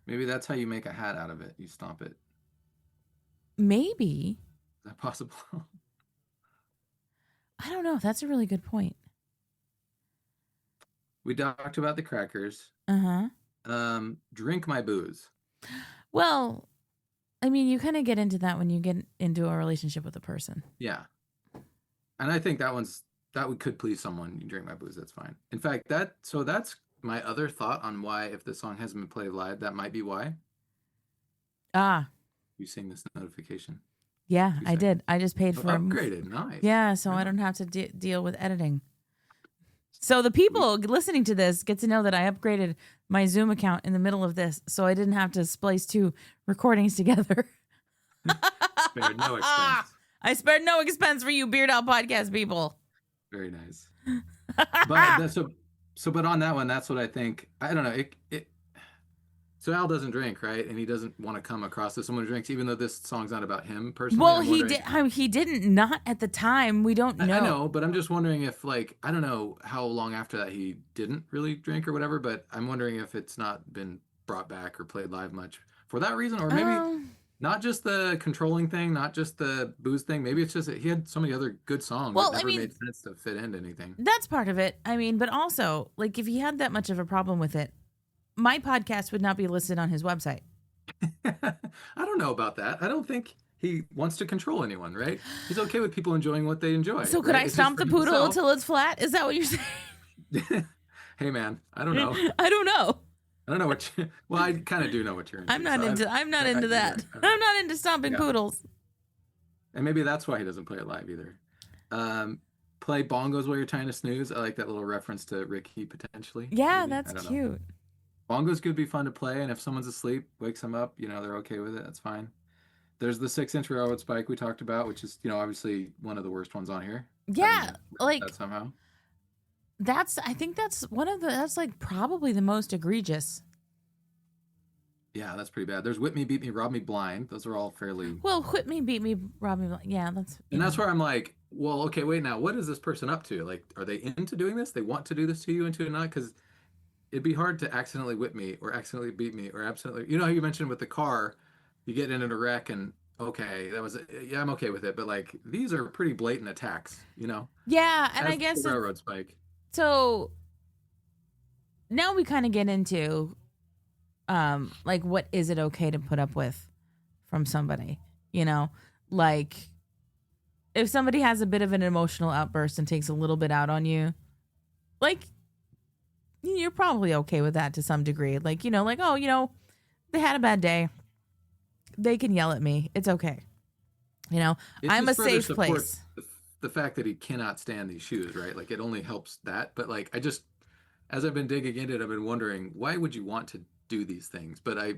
maybe that's how you make a hat out of it. You stomp it. Maybe. Is that possible? I don't know. That's a really good point. We talked about the crackers. Drink my booze. Well, I mean, you kind of get into that when you get into a relationship with a person. Yeah. And I think that could please someone. You drink my booze, that's fine. In fact, that's my other thought on why, if the song hasn't been played live, that might be why. You seeing this notification? Yeah, I did. I just paid for upgraded. Nice. Yeah, so I don't have to deal with editing. So the people listening to this get to know that I upgraded my Zoom account in the middle of this, so I didn't have to splice two recordings together. Spared no expense. I spared no expense for you Beard Out podcast people. Very nice. But on that one, that's what I think. I don't know. So Al doesn't drink, right? And he doesn't want to come across as someone who drinks, even though this song's not about him personally. Well, he didn't not at the time. We don't know. I know, but I'm just wondering if, like, I don't know how long after that he didn't really drink or whatever, but I'm wondering if it's not been brought back or played live much for that reason, or maybe not just the controlling thing, not just the booze thing. Maybe it's just that he had so many other good songs that never made sense to fit into anything. That's part of it. I mean, but also, like, if he had that much of a problem with it, my podcast would not be listed on his website. I don't know about that. I don't think he wants to control anyone, right? He's okay with people enjoying what they enjoy. So could I stomp the poodle until it's flat? Is that what you're saying? Hey, man, I don't know. I don't know. I don't know what you... Well, I kind of do know what you're into. I'm not into that. I'm not into stomping poodles. And maybe that's why he doesn't play it live either. Play bongos while you're trying to snooze. I like that little reference to Ricky, potentially. Yeah, maybe. That's cute. Bongos could be fun to play, and if someone's asleep, wakes them up, they're okay with it. That's fine. There's the 6-inch railroad spike we talked about, which is, obviously one of the worst ones on here. Yeah, like that somehow. I think that's that's like probably the most egregious. Yeah, that's pretty bad. There's Whip Me, Beat Me, Rob Me Blind. Those are all fairly... Well, Whip Me, Beat Me, Rob Me Blind. Yeah, that's... And that's where I'm like, well, okay, wait, now, what is this person up to? Like, are they into doing this? They want to do this to you, into it not? Because it'd be hard to accidentally whip me or accidentally beat me or absolutely... How you mentioned with the car, you get in a wreck and, okay, I'm okay with it. But, like, these are pretty blatant attacks, Yeah, and I guess... The railroad spike. So, now we kind of get into... like, what is it okay to put up with from somebody? Like, if somebody has a bit of an emotional outburst and takes a little bit out on you, like, you're probably okay with that to some degree. Like, they had a bad day. They can yell at me. It's okay. I'm a safe place. The fact that he cannot stand these shoes, right? Like, it only helps that. But, like, as I've been digging into it, I've been wondering, why would you want to do these things? But I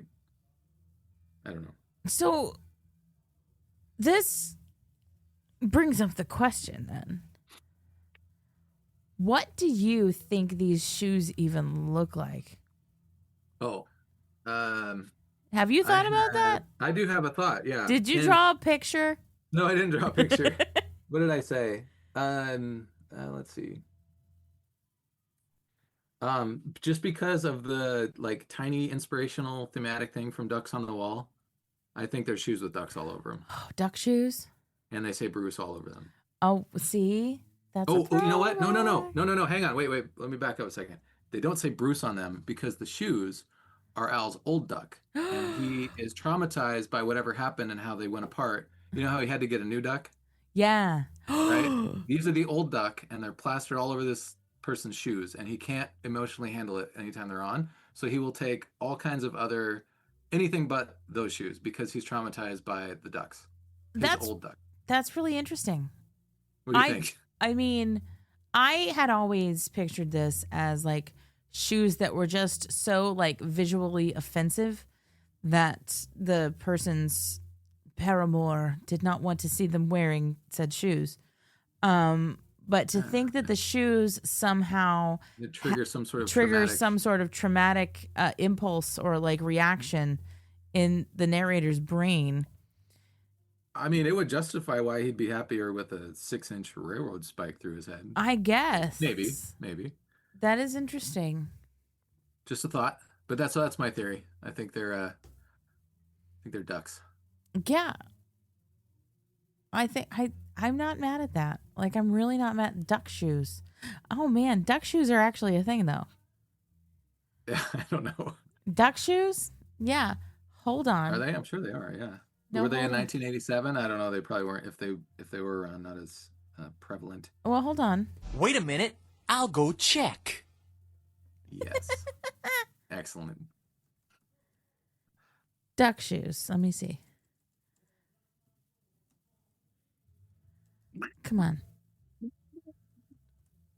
don't know. So this brings up the question then. What do you think these shoes even look like? Oh. Have you thought about that? I do have a thought, yeah. Did you draw a picture? No, I didn't draw a picture. What did I say? Let's see. Just because of the like tiny inspirational thematic thing from Ducks on the Wall, I think there's shoes with ducks all over them, Oh, duck shoes. and they say Bruce all over them. Oh, see, that's a Oh, you know what? No, no, no, throwback. no, no, no. Hang on, wait. Let me back up a second. They don't say Bruce on them because the shoes are Al's old duck, and he is traumatized by whatever happened and how they went apart. You know how he had to get a new duck, Yeah. right? These are the old duck, and they're plastered all over this person's shoes, and he can't emotionally handle it anytime they're on. So he will take all kinds of other anything but those shoes because he's traumatized by the ducks. His That's old duck. that's really interesting. What do you think? I mean, I had always pictured this as like shoes that were just so like visually offensive that the person's paramour did not want to see them wearing said shoes. But to think that the shoes somehow It triggers some sort of triggers traumatic. some sort of traumatic impulse or like reaction in the narrator's brain. I mean, it would justify why he'd be happier with a 6-inch railroad spike through his head. I guess. Maybe. That is interesting. Just a thought, but that's my theory. I think they're ducks. Yeah. I'm not mad at that. Like I'm really not mad at duck shoes. Oh man, duck shoes are actually a thing though. Yeah, I don't know. Duck shoes? Yeah. Hold on. Are they? I'm sure they are. Yeah. No, Were they in hold on. 1987? I don't know. They probably weren't. If they were around, not as prevalent. Well, hold on. Wait a minute. I'll go check. Yes. Excellent. Duck shoes. Let me see. Come on.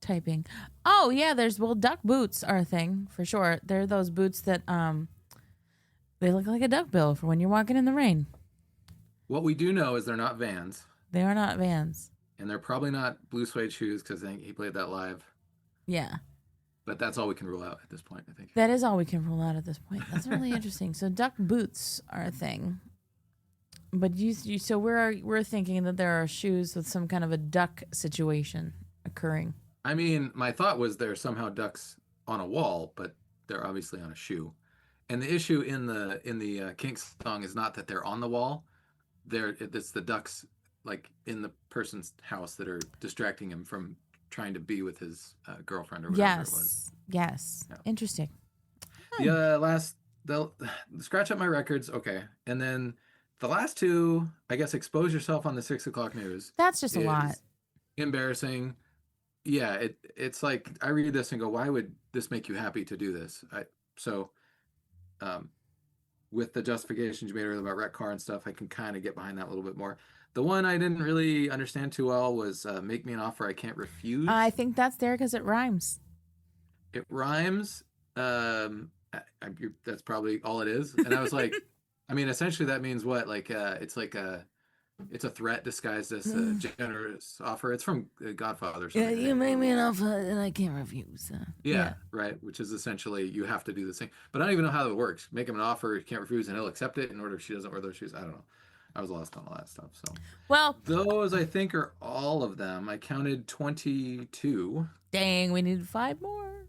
Typing. Oh yeah, duck boots are a thing for sure. They're those boots that they look like a duck bill for when you're walking in the rain. What we do know is they're not Vans, They are not Vans. and they're probably not blue suede shoes because I think he played that live. Yeah. But that's all we can rule out at this point, I think. That is all we can rule out at this point. That's really interesting. So duck boots are a thing. But so we're thinking that there are shoes with some kind of a duck situation occurring. I mean, my thought was they're somehow ducks on a wall, but they're obviously on a shoe. And the issue in the Kinks song is not that they're on the wall. It's the ducks like in the person's house that are distracting him from trying to be with his girlfriend or whatever it was. Yes. Yeah. Interesting. They'll scratch up my records. Okay. And then the last two, I guess, expose yourself on the 6 o'clock news. That's just a lot. Embarrassing. Yeah. It's like, I read this and go, why would this make you happy to do this? With the justifications you made earlier about wreck car and stuff, I can kind of get behind that a little bit more. The one I didn't really understand too well was make me an offer I can't refuse. I think that's there because it rhymes. It rhymes. That's probably all it is. And I was like, I mean, essentially that means what? Like, it's a threat disguised as a generous offer. It's from Godfather. Yeah, you made me an offer and I can't refuse. Yeah, right. Which is essentially you have to do this thing. But I don't even know how that works. Make him an offer, you can't refuse, and he'll accept it in order if she doesn't wear those shoes. I don't know. I was lost on all that stuff. So, well, those I think are all of them. I counted 22. Dang, we need 5 more.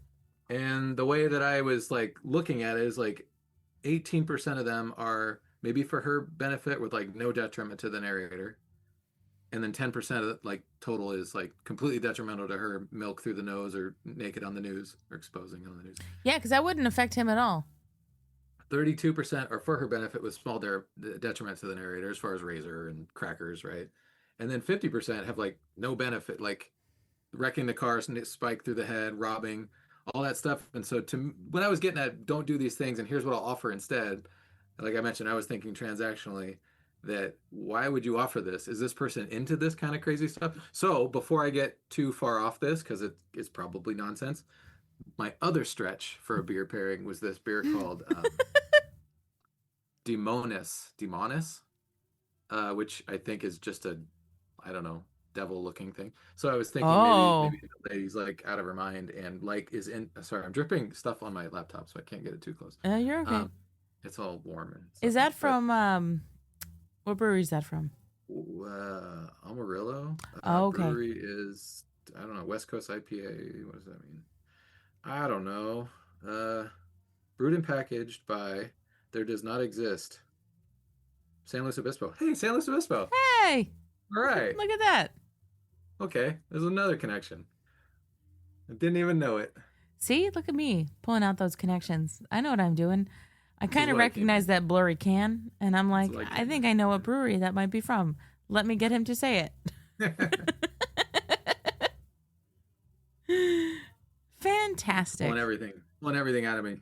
And the way that I was like looking at it is like 18% of them are maybe for her benefit with like no detriment to the narrator. And then 10% of it, like total is like completely detrimental to her, milk through the nose or naked on the news or exposing on the news. Yeah, because that wouldn't affect him at all. 32% are for her benefit with small detriment to the narrator as far as razor and crackers, right? And then 50% have like no benefit, like wrecking the car, spike through the head, robbing, all that stuff. And so when I was getting at don't do these things and here's what I'll offer instead, like I mentioned, I was thinking transactionally that why would you offer this? Is this person into this kind of crazy stuff? So before I get too far off this, because it is probably nonsense, my other stretch for a beer pairing was this beer called Demonis, which I think is just I don't know, devil-looking thing. So I was thinking maybe the lady's like out of her mind and like is in. Sorry, I'm dripping stuff on my laptop, so I can't get it too close. You're okay. It's all warm. And stuff, is that from what brewery is that from? Amarillo. Oh, okay. Brewery is I don't know, West Coast IPA. What does that mean? I don't know. Brewed and packaged by There Does Not Exist. San Luis Obispo. Hey, San Luis Obispo. Hey, All right. look at that. Okay, there's another connection. I didn't even know it. See, look at me pulling out those connections. I know what I'm doing. I kind of what I came recognize that blurry can, and I'm like, what I I came think I know what brewery that might be from. Let me get him to say it. Fantastic. Pulling everything out of me.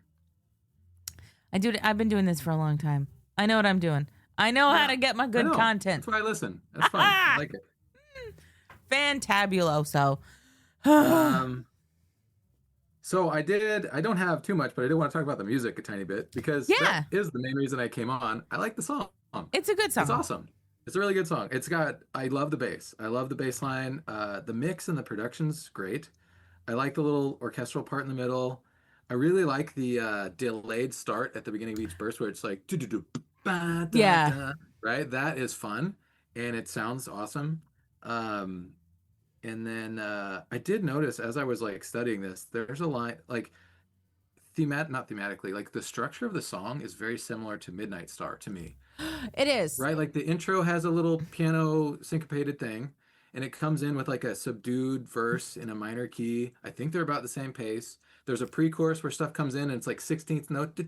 I've been doing this for a long time. I know what I'm doing. I know how to get my I good know. content. That's why I listen. That's fine. I like it. Fantabuloso. So I don't have too much, but I do want to talk about the music a tiny bit because that is the main reason I came on. I like the song. It's a good song. It's awesome. It's a really good song. I love the bass. I love the bass line. The mix and the production's great. I like the little orchestral part in the middle. I really like the delayed start at the beginning of each verse where it's like, yeah, right? That is fun and it sounds awesome. And then I did notice as I was like studying this, there's a line like not thematically, like the structure of the song is very similar to Midnight Star to me. it is. Right? Like the intro has a little piano syncopated thing and it comes in with like a subdued verse in a minor key. I think they're about the same pace. There's a pre-chorus where stuff comes in and it's like 16th note,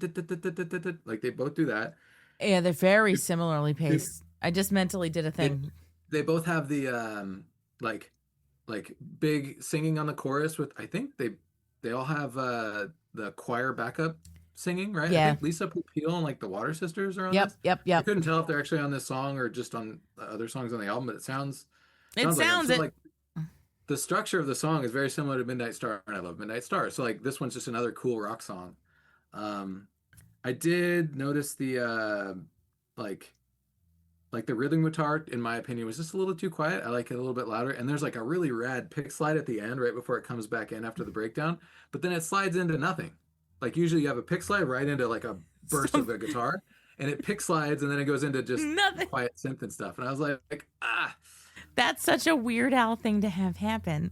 like they both do that. Yeah, they're very similarly paced. I just mentally did a thing. They both have the like big singing on the chorus with I think they all have the choir backup singing, right? Yeah. I think Lisa Pupil and like the Water Sisters are on Yep, this. yep. I couldn't tell if they're actually on this song or just on other songs on the album, but it sounds like the structure of the song is very similar to Midnight Star, and I love Midnight Star. So like this one's just another cool rock song. I did notice the like the rhythm guitar, in my opinion, was just a little too quiet. I like it a little bit louder. And there's like a really rad pick slide at the end, right before it comes back in after the breakdown. But then it slides into nothing. Like usually you have a pick slide right into like a burst of a guitar, and it pick slides and then it goes into just nothing. Quiet synth and stuff. And I was like, ah. That's such a Weird Al thing to have happen.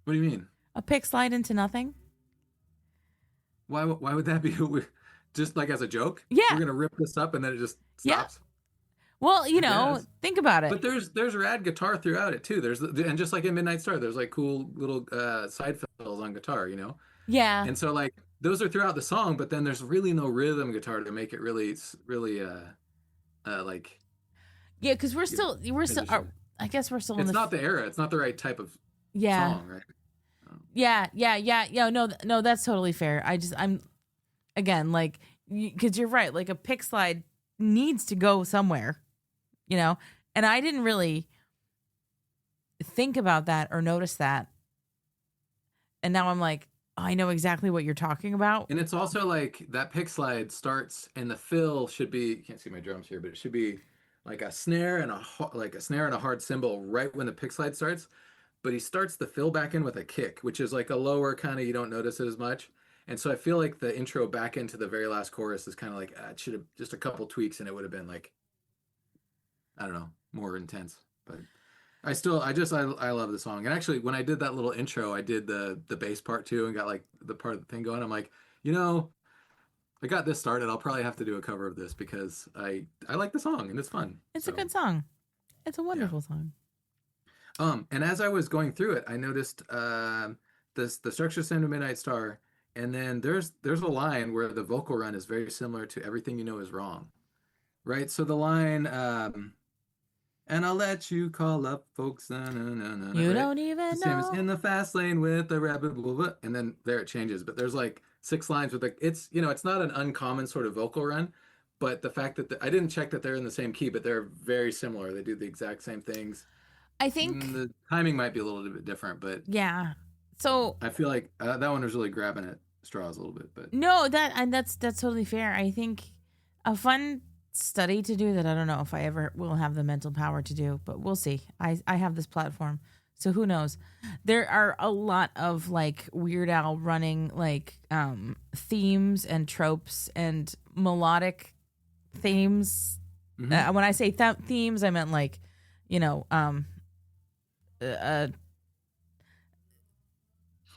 What do you mean? A pick slide into nothing? Why would that be just like as a joke? Yeah. We're gonna rip this up and then it just stops. Yeah. Well, think about it. But there's rad guitar throughout it too. And just like in Midnight Star, there's like cool little side fills on guitar, Yeah. And so like those are throughout the song, but then there's really no rhythm guitar to make it really like. Yeah, because we're still I guess we're still. It's not the era. It's not the right type of song, right? Yeah. No, that's totally fair. I'm again like because you're right. Like a pick slide needs to go somewhere. And I didn't really think about that or notice that. And now I'm like, I know exactly what you're talking about. And it's also like that pick slide starts and the fill should be, you can't see my drums here, but it should be like a snare and a hard cymbal right when the pick slide starts. But he starts the fill back in with a kick, which is like a lower kind of, you don't notice it as much. And so I feel like the intro back into the very last chorus is kind of like, it should have just a couple tweaks and it would have been like, I don't know, more intense. But I love the song. And actually, when I did that little intro, I did the bass part too and got like the part of the thing going. I'm like, I got this started. I'll probably have to do a cover of this because I like the song and it's fun. It's a good song. It's a wonderful song. And as I was going through it, I noticed the structure sound of Midnight Star. And then there's a line where the vocal run is very similar to Everything You Know Is Wrong. Right? So the line, and I'll let you call up folks. You right? Don't even Same know. as in the fast lane with the rabbit, blah, blah, and then there it changes. But there's like 6 lines with it's not an uncommon sort of vocal run. But the fact that I didn't check that they're in the same key, but they're very similar. They do the exact same things. I think the timing might be a little bit different, but yeah. So I feel like that one was really grabbing at straws a little bit. But no, that's totally fair. I think a fun study to do that I don't know if I ever will have the mental power to do, but we'll see. I have this platform, so who knows? There are a lot of like Weird Al running like themes and tropes and melodic themes. Mm-hmm. When I say themes, I meant like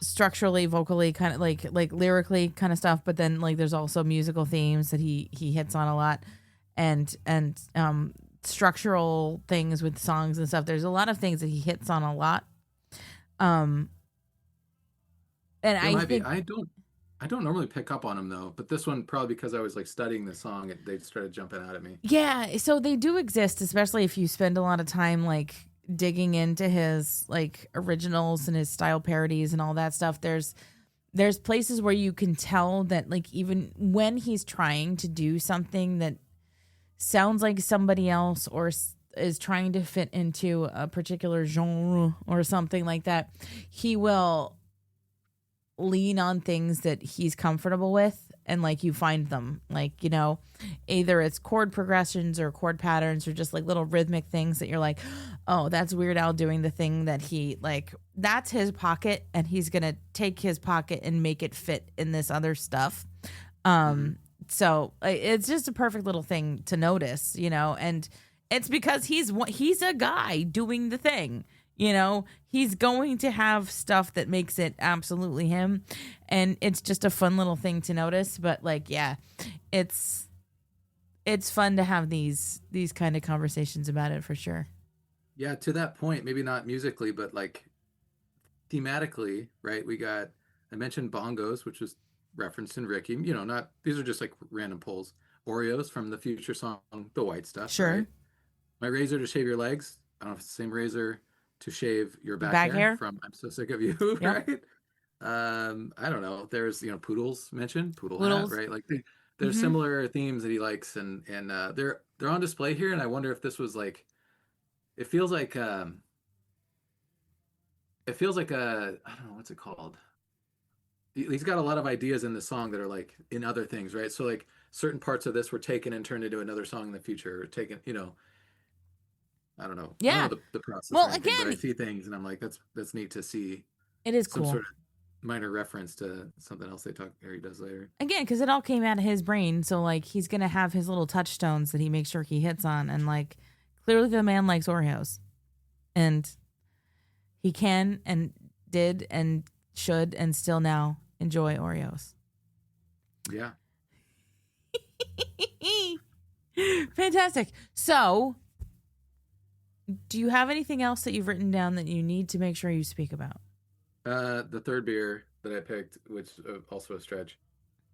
structurally, vocally, kind of like lyrically kind of stuff, but then like there's also musical themes that he hits on a lot, and structural things with songs and stuff. There's a lot of things that he hits on a lot. And I think I don't normally pick up on them though, but this one probably because I was like studying the song, they started jumping out at me. yeah, so they do exist, especially if you spend a lot of time like digging into his like originals and his style parodies and all that stuff. There's places where you can tell that like even when he's trying to do something that sounds like somebody else or is trying to fit into a particular genre or something like that, he will lean on things that he's comfortable with, and like you find them, like, you know, either it's chord progressions or chord patterns or just like little rhythmic things that you're like, oh, that's Weird Al doing the thing that he like, that's his pocket and he's gonna take his pocket and make it fit in this other stuff. So it's just a perfect little thing to notice, you know, and it's because he's a guy doing the thing. You know, he's going to have stuff that makes it absolutely him. And it's just a fun little thing to notice. But like, yeah, it's fun to have these kind of conversations about it for sure. Yeah, to that point, maybe not musically, but like thematically, right? I mentioned bongos, which was referenced in Ricky. You know, not, these are just like random pulls. Oreos from the Future song, The White Stuff. Sure. Right? My razor to shave your legs. I don't know if it's the same razor to shave your back hair from I'm So Sick of You, yep. right? I don't know. There's, you know, poodles mentioned, poodle Poodles. hat, right? Like there's similar themes that he likes, and they're on display here. And I wonder if this was like, it feels like a, I don't know, what's it called? He's got a lot of ideas in the song that are like in other things, right? So like certain parts of this were taken and turned into another song in the future, or taken, you know, I don't know. Yeah. I don't know the process. Well, or anything, again, but I see things and I'm like, that's neat to see. It is Some cool. sort of minor reference to something else he does later. Again, because it all came out of his brain. So like he's gonna have his little touchstones that he makes sure he hits on, and like clearly the man likes Oreos, and he can and did and should and still now enjoy Oreos. Yeah. Fantastic. So, do you have anything else that you've written down that you need to make sure you speak about? The third beer that I picked, which also a stretch,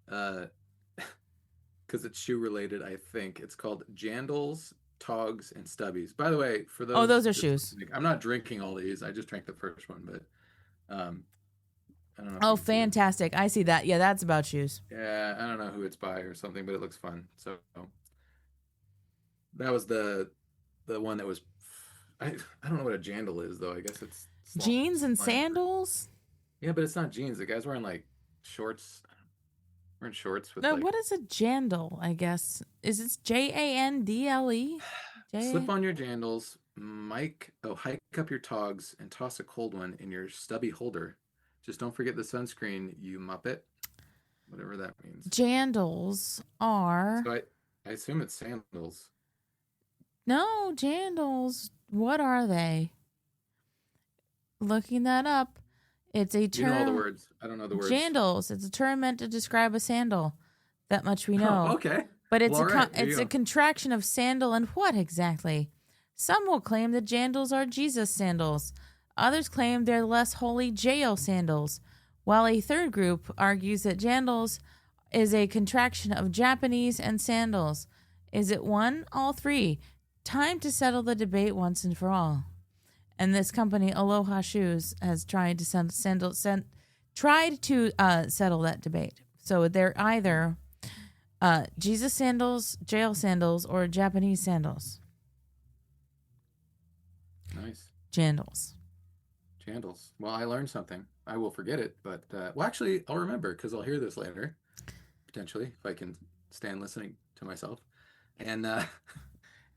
because it's shoe related, I think it's called Jandals, Togs, and Stubbies. By the way, for those, those are shoes. I'm not drinking all these. I just drank the first one, but I don't know. Oh, fantastic! I see that. Yeah, that's about shoes. Yeah, I don't know who it's by or something, but it looks fun. So that was the one that was. I don't know what a jandal is though. I guess it's jeans and sandals. Yeah, but it's not jeans. The guy's wearing like shorts. Wearing shorts with. No, like, what is a jandal? I guess is it Jandle? Slip on your jandals, hike up your togs, and toss a cold one in your stubby holder. Just don't forget the sunscreen, you muppet. Whatever that means. Jandals are. So I assume it's sandals. No, jandals. What are they? Looking that up. It's a term. You know all the words. I don't know the words. Jandals. It's a term meant to describe a sandal. That much we know. Oh, okay. But it's well, it's a contraction of sandal and what exactly? Some will claim that jandals are Jesus sandals. Others claim they're less holy jail sandals. While a third group argues that jandals is a contraction of Japanese and sandals. Is it one? All three? Time to settle the debate once and for all. And this company, Aloha Shoes, has tried to settle that debate. So they're either Jesus sandals, jail sandals, or Japanese sandals. Nice. Jandals. Well, I learned something. I will forget it, but well, actually, I'll remember because I'll hear this later, potentially, if I can stand listening to myself, and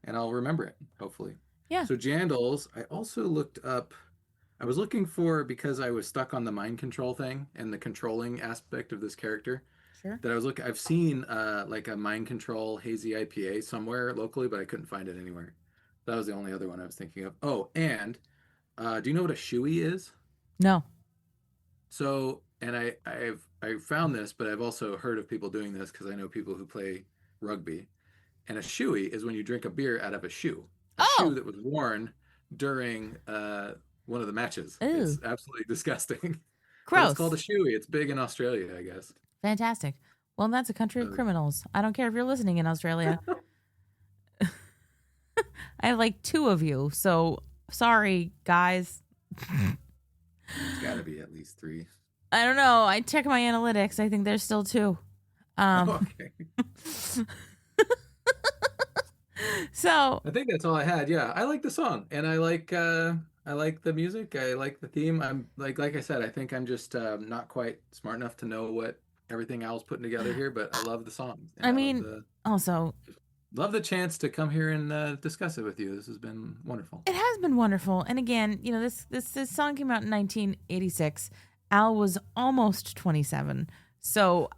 I'll remember it, hopefully. Yeah. So jandals, I also looked up. I was looking for, because I was stuck on the mind control thing and the controlling aspect of this character. Sure. That I was looking. I've seen like a mind control hazy IPA somewhere locally, but I couldn't find it anywhere. That was the only other one I was thinking of. Oh, and do you know what a shoey is? No. So, and I found this, but I've also heard of people doing this because I know people who play rugby. And a shoey is when you drink a beer out of a shoe Oh, that was worn during one of the matches. Ooh. It's absolutely disgusting. But it's gross. called a shoey. It's big in Australia, I guess. Fantastic. Well, that's a country of criminals. I don't care if you're listening in Australia. I have like 2 of you, so sorry, guys. It's got to be at least 3. I don't know. I check my analytics. I think there's still 2. Okay. So I think that's all I had. Yeah, I like the song, and I like the music. I like the theme. I'm like I said, I think I'm just not quite smart enough to know what everything Al's putting together here, but I love the song. I mean, also, love the chance to come here and discuss it with you. This has been wonderful. it has been wonderful. And again, you know, this song came out in 1986. Al was almost 27, so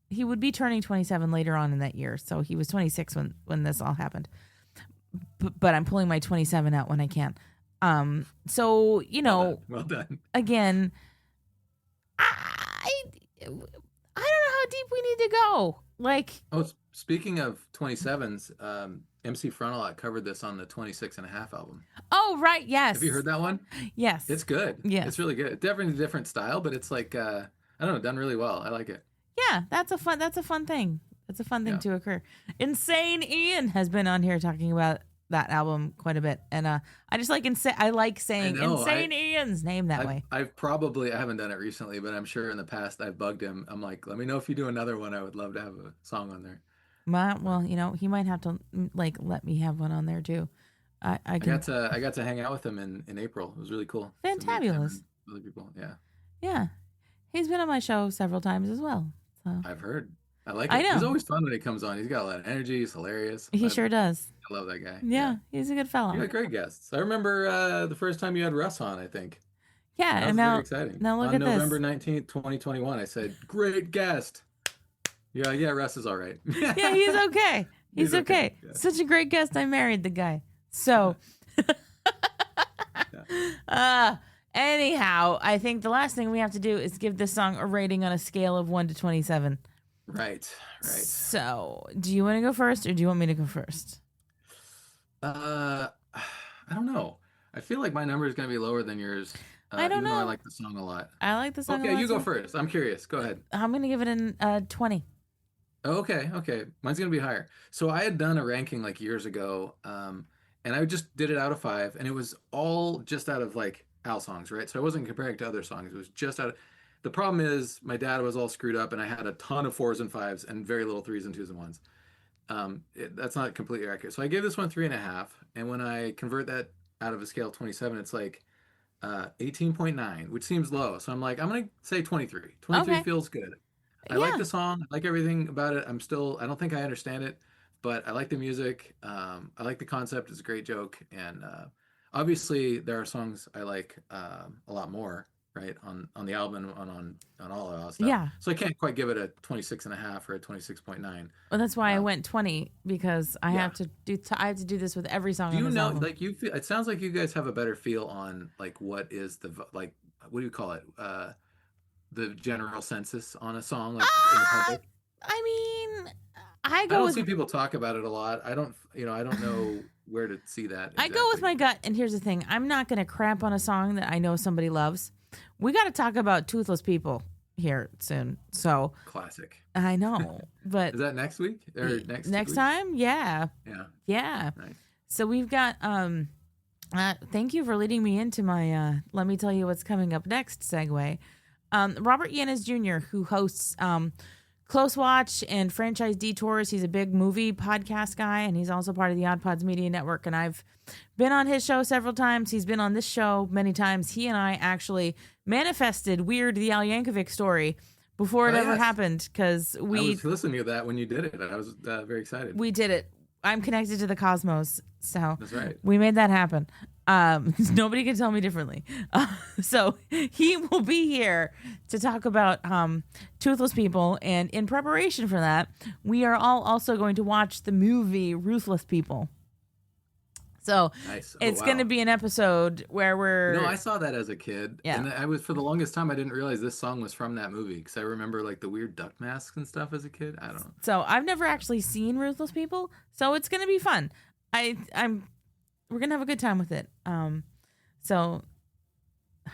he would be turning 27 later on in that year. So he was 26 when this all happened. But I'm pulling my 27 out when I can. So, you know, well done. Again, I don't know how deep we need to go. Like, Speaking of 27s, MC Frontalot covered this on the 26.5 album. Oh, right. Yes. Have you heard that one? Yes. It's good. Yes. It's really good. Definitely a different style, but it's like, I don't know, done really well. I like it. Yeah, that's a fun thing. That's a fun thing to occur. Insane Ian has been on here talking about that album quite a bit, and I just like I like saying Insane Ian's name that way. I haven't done it recently, but I'm sure in the past I've bugged him. I'm like, let me know if you do another one. I would love to have a song on there. Well, you know, he might have to like let me have one on there too. I got to hang out with him in April. It was really cool. Fantabulous. Other people, yeah. Yeah, he's been on my show several times as well. So I've heard. I like it. I know. He's always fun when he comes on. He's got a lot of energy. He's hilarious. He sure does. I love that guy. Yeah, he's a good fellow. You got great guests. I remember the first time you had Russ on, I think. Yeah, that was very exciting. Now look on at November this. 19th, 2021, I said, great guest. Yeah, Russ is all right. Yeah, he's okay. He's okay. Yeah. Such a great guest. I married the guy. So, anyhow, I think the last thing we have to do is give this song a rating on a scale of 1 to 27. Right. So, do you want to go first, or do you want me to go first? I don't know. I feel like my number is going to be lower than yours. I don't even know. though I like the song a lot. I like the song a lot. Okay, you go too. first. I'm curious. Go ahead. I'm going to give it a 20. Oh, okay. Mine's going to be higher. So I had done a ranking like years ago, and I just did it out of 5, and it was all just out of like Al songs, right? So I wasn't comparing to other songs. It was just out of... The problem is my dad was all screwed up, and I had a ton of 4s and 5s and very little 3s and 2s and 1s. That's not completely accurate. So I gave this one 3.5, and when I convert that out of a scale of 27, it's like 18.9, which seems low. So I'm like, I'm gonna say 23. 23 Okay. feels good. I like the song. I like everything about it. I don't think I understand it, but I like the music. I like the concept. It's a great joke, and obviously there are songs I like a lot more, right, on the album, on all of that stuff. Yeah. So I can't quite give it a 26.5 or a 26.9. Well, that's why I went 20, because I have to do this with every song. Do on you this know, album. like, you feel, it sounds like you guys have a better feel on like what is the, like, what do you call it, the general census on a song, like in the public? I mean, I don't see people talk about it a lot. I don't know where to see that. I go with my gut, and here's the thing: I'm not going to crap on a song that I know somebody loves. We got to talk about Toothless People here soon. So classic. I know, but is that next week or next time? Yeah. Nice. So we've got. Thank you for leading me into my. Let me tell you what's coming up next. Segue. Robert Yanez Jr., who hosts Close Watch and Franchise Detours. He's a big movie podcast guy, and he's also part of the OddPods Media Network. And I've been on his show several times. He's been on this show many times. He and I actually manifested Weird, the Al Yankovic story before it ever happened, because I was listening to that when you did it. I was very excited. We did it. I'm connected to the cosmos, so that's right. We made that happen. Nobody can tell me differently. So he will be here to talk about Toothless People, and in preparation for that, we are all also going to watch the movie Ruthless People. So Nice. it's going to be an episode where we're. No, I saw that as a kid. Yeah. And I was, for the longest time, I didn't realize this song was from that movie because I remember like the weird duck masks and stuff as a kid. I don't know. So I've never actually seen Ruthless People, so it's going to be fun. We're going to have a good time with it. So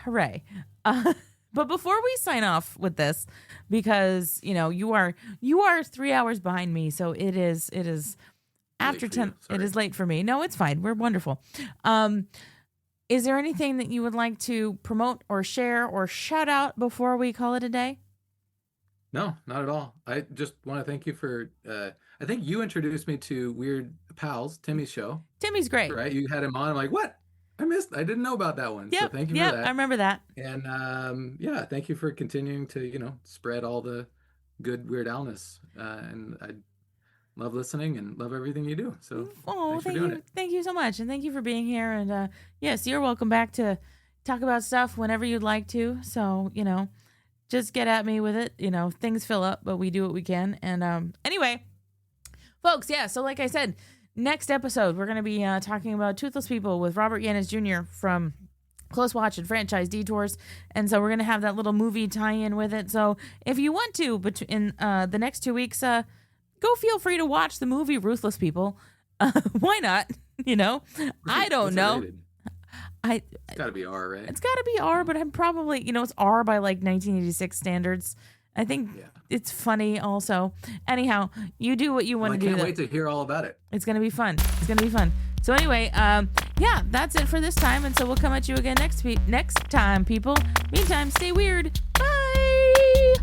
hooray. But before we sign off with this, because you are 3 hours behind me, so it is after 10. It is late for me. No, it's fine. We're wonderful. Is there anything that you would like to promote or share or shout out before we call it a day? No, not at all. I just want to thank you for, I think you introduced me to Weird Pals, Timmy's show. Timmy's great. Right? You had him on. I'm like, what? I didn't know about that one. Yep, So thank you for that. I remember that. And yeah, thank you for continuing to, spread all the good Weird Alness. And I love listening and love everything you do. So thanks for doing it. Thank you so much. And thank you for being here. And yes, you're welcome back to talk about stuff whenever you'd like to. So, just get at me with it. Things fill up, but we do what we can. And anyway, folks, yeah. So like I said, next episode, we're going to be talking about Toothless People with Robert Yanis Jr. from Close Watch and Franchise Detours. And so we're going to have that little movie tie-in with it. So if you want to, but in the next 2 weeks, go feel free to watch the movie Ruthless People. Why not? I don't know. It's got to be R, right? It's got to be R, but I'm probably, it's R by like 1986 standards. I think it's funny also. Anyhow, you do what you want to do. I can't wait to hear all about it. It's going to be fun. It's going to be fun. So anyway, yeah, that's it for this time. And so we'll come at you again next time, people. Meantime, stay weird. Bye.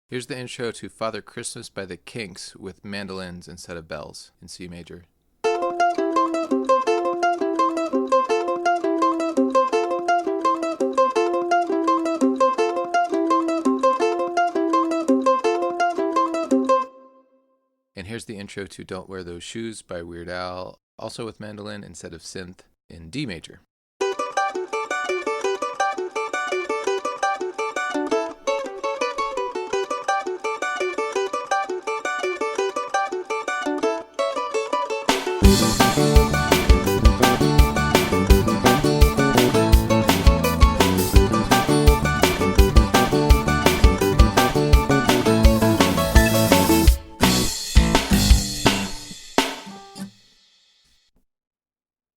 Here's the intro to Father Christmas by the Kinks with mandolins instead of bells in C major. And here's the intro to Don't Wear Those Shoes by Weird Al, also with mandolin instead of synth in D major. Thank you.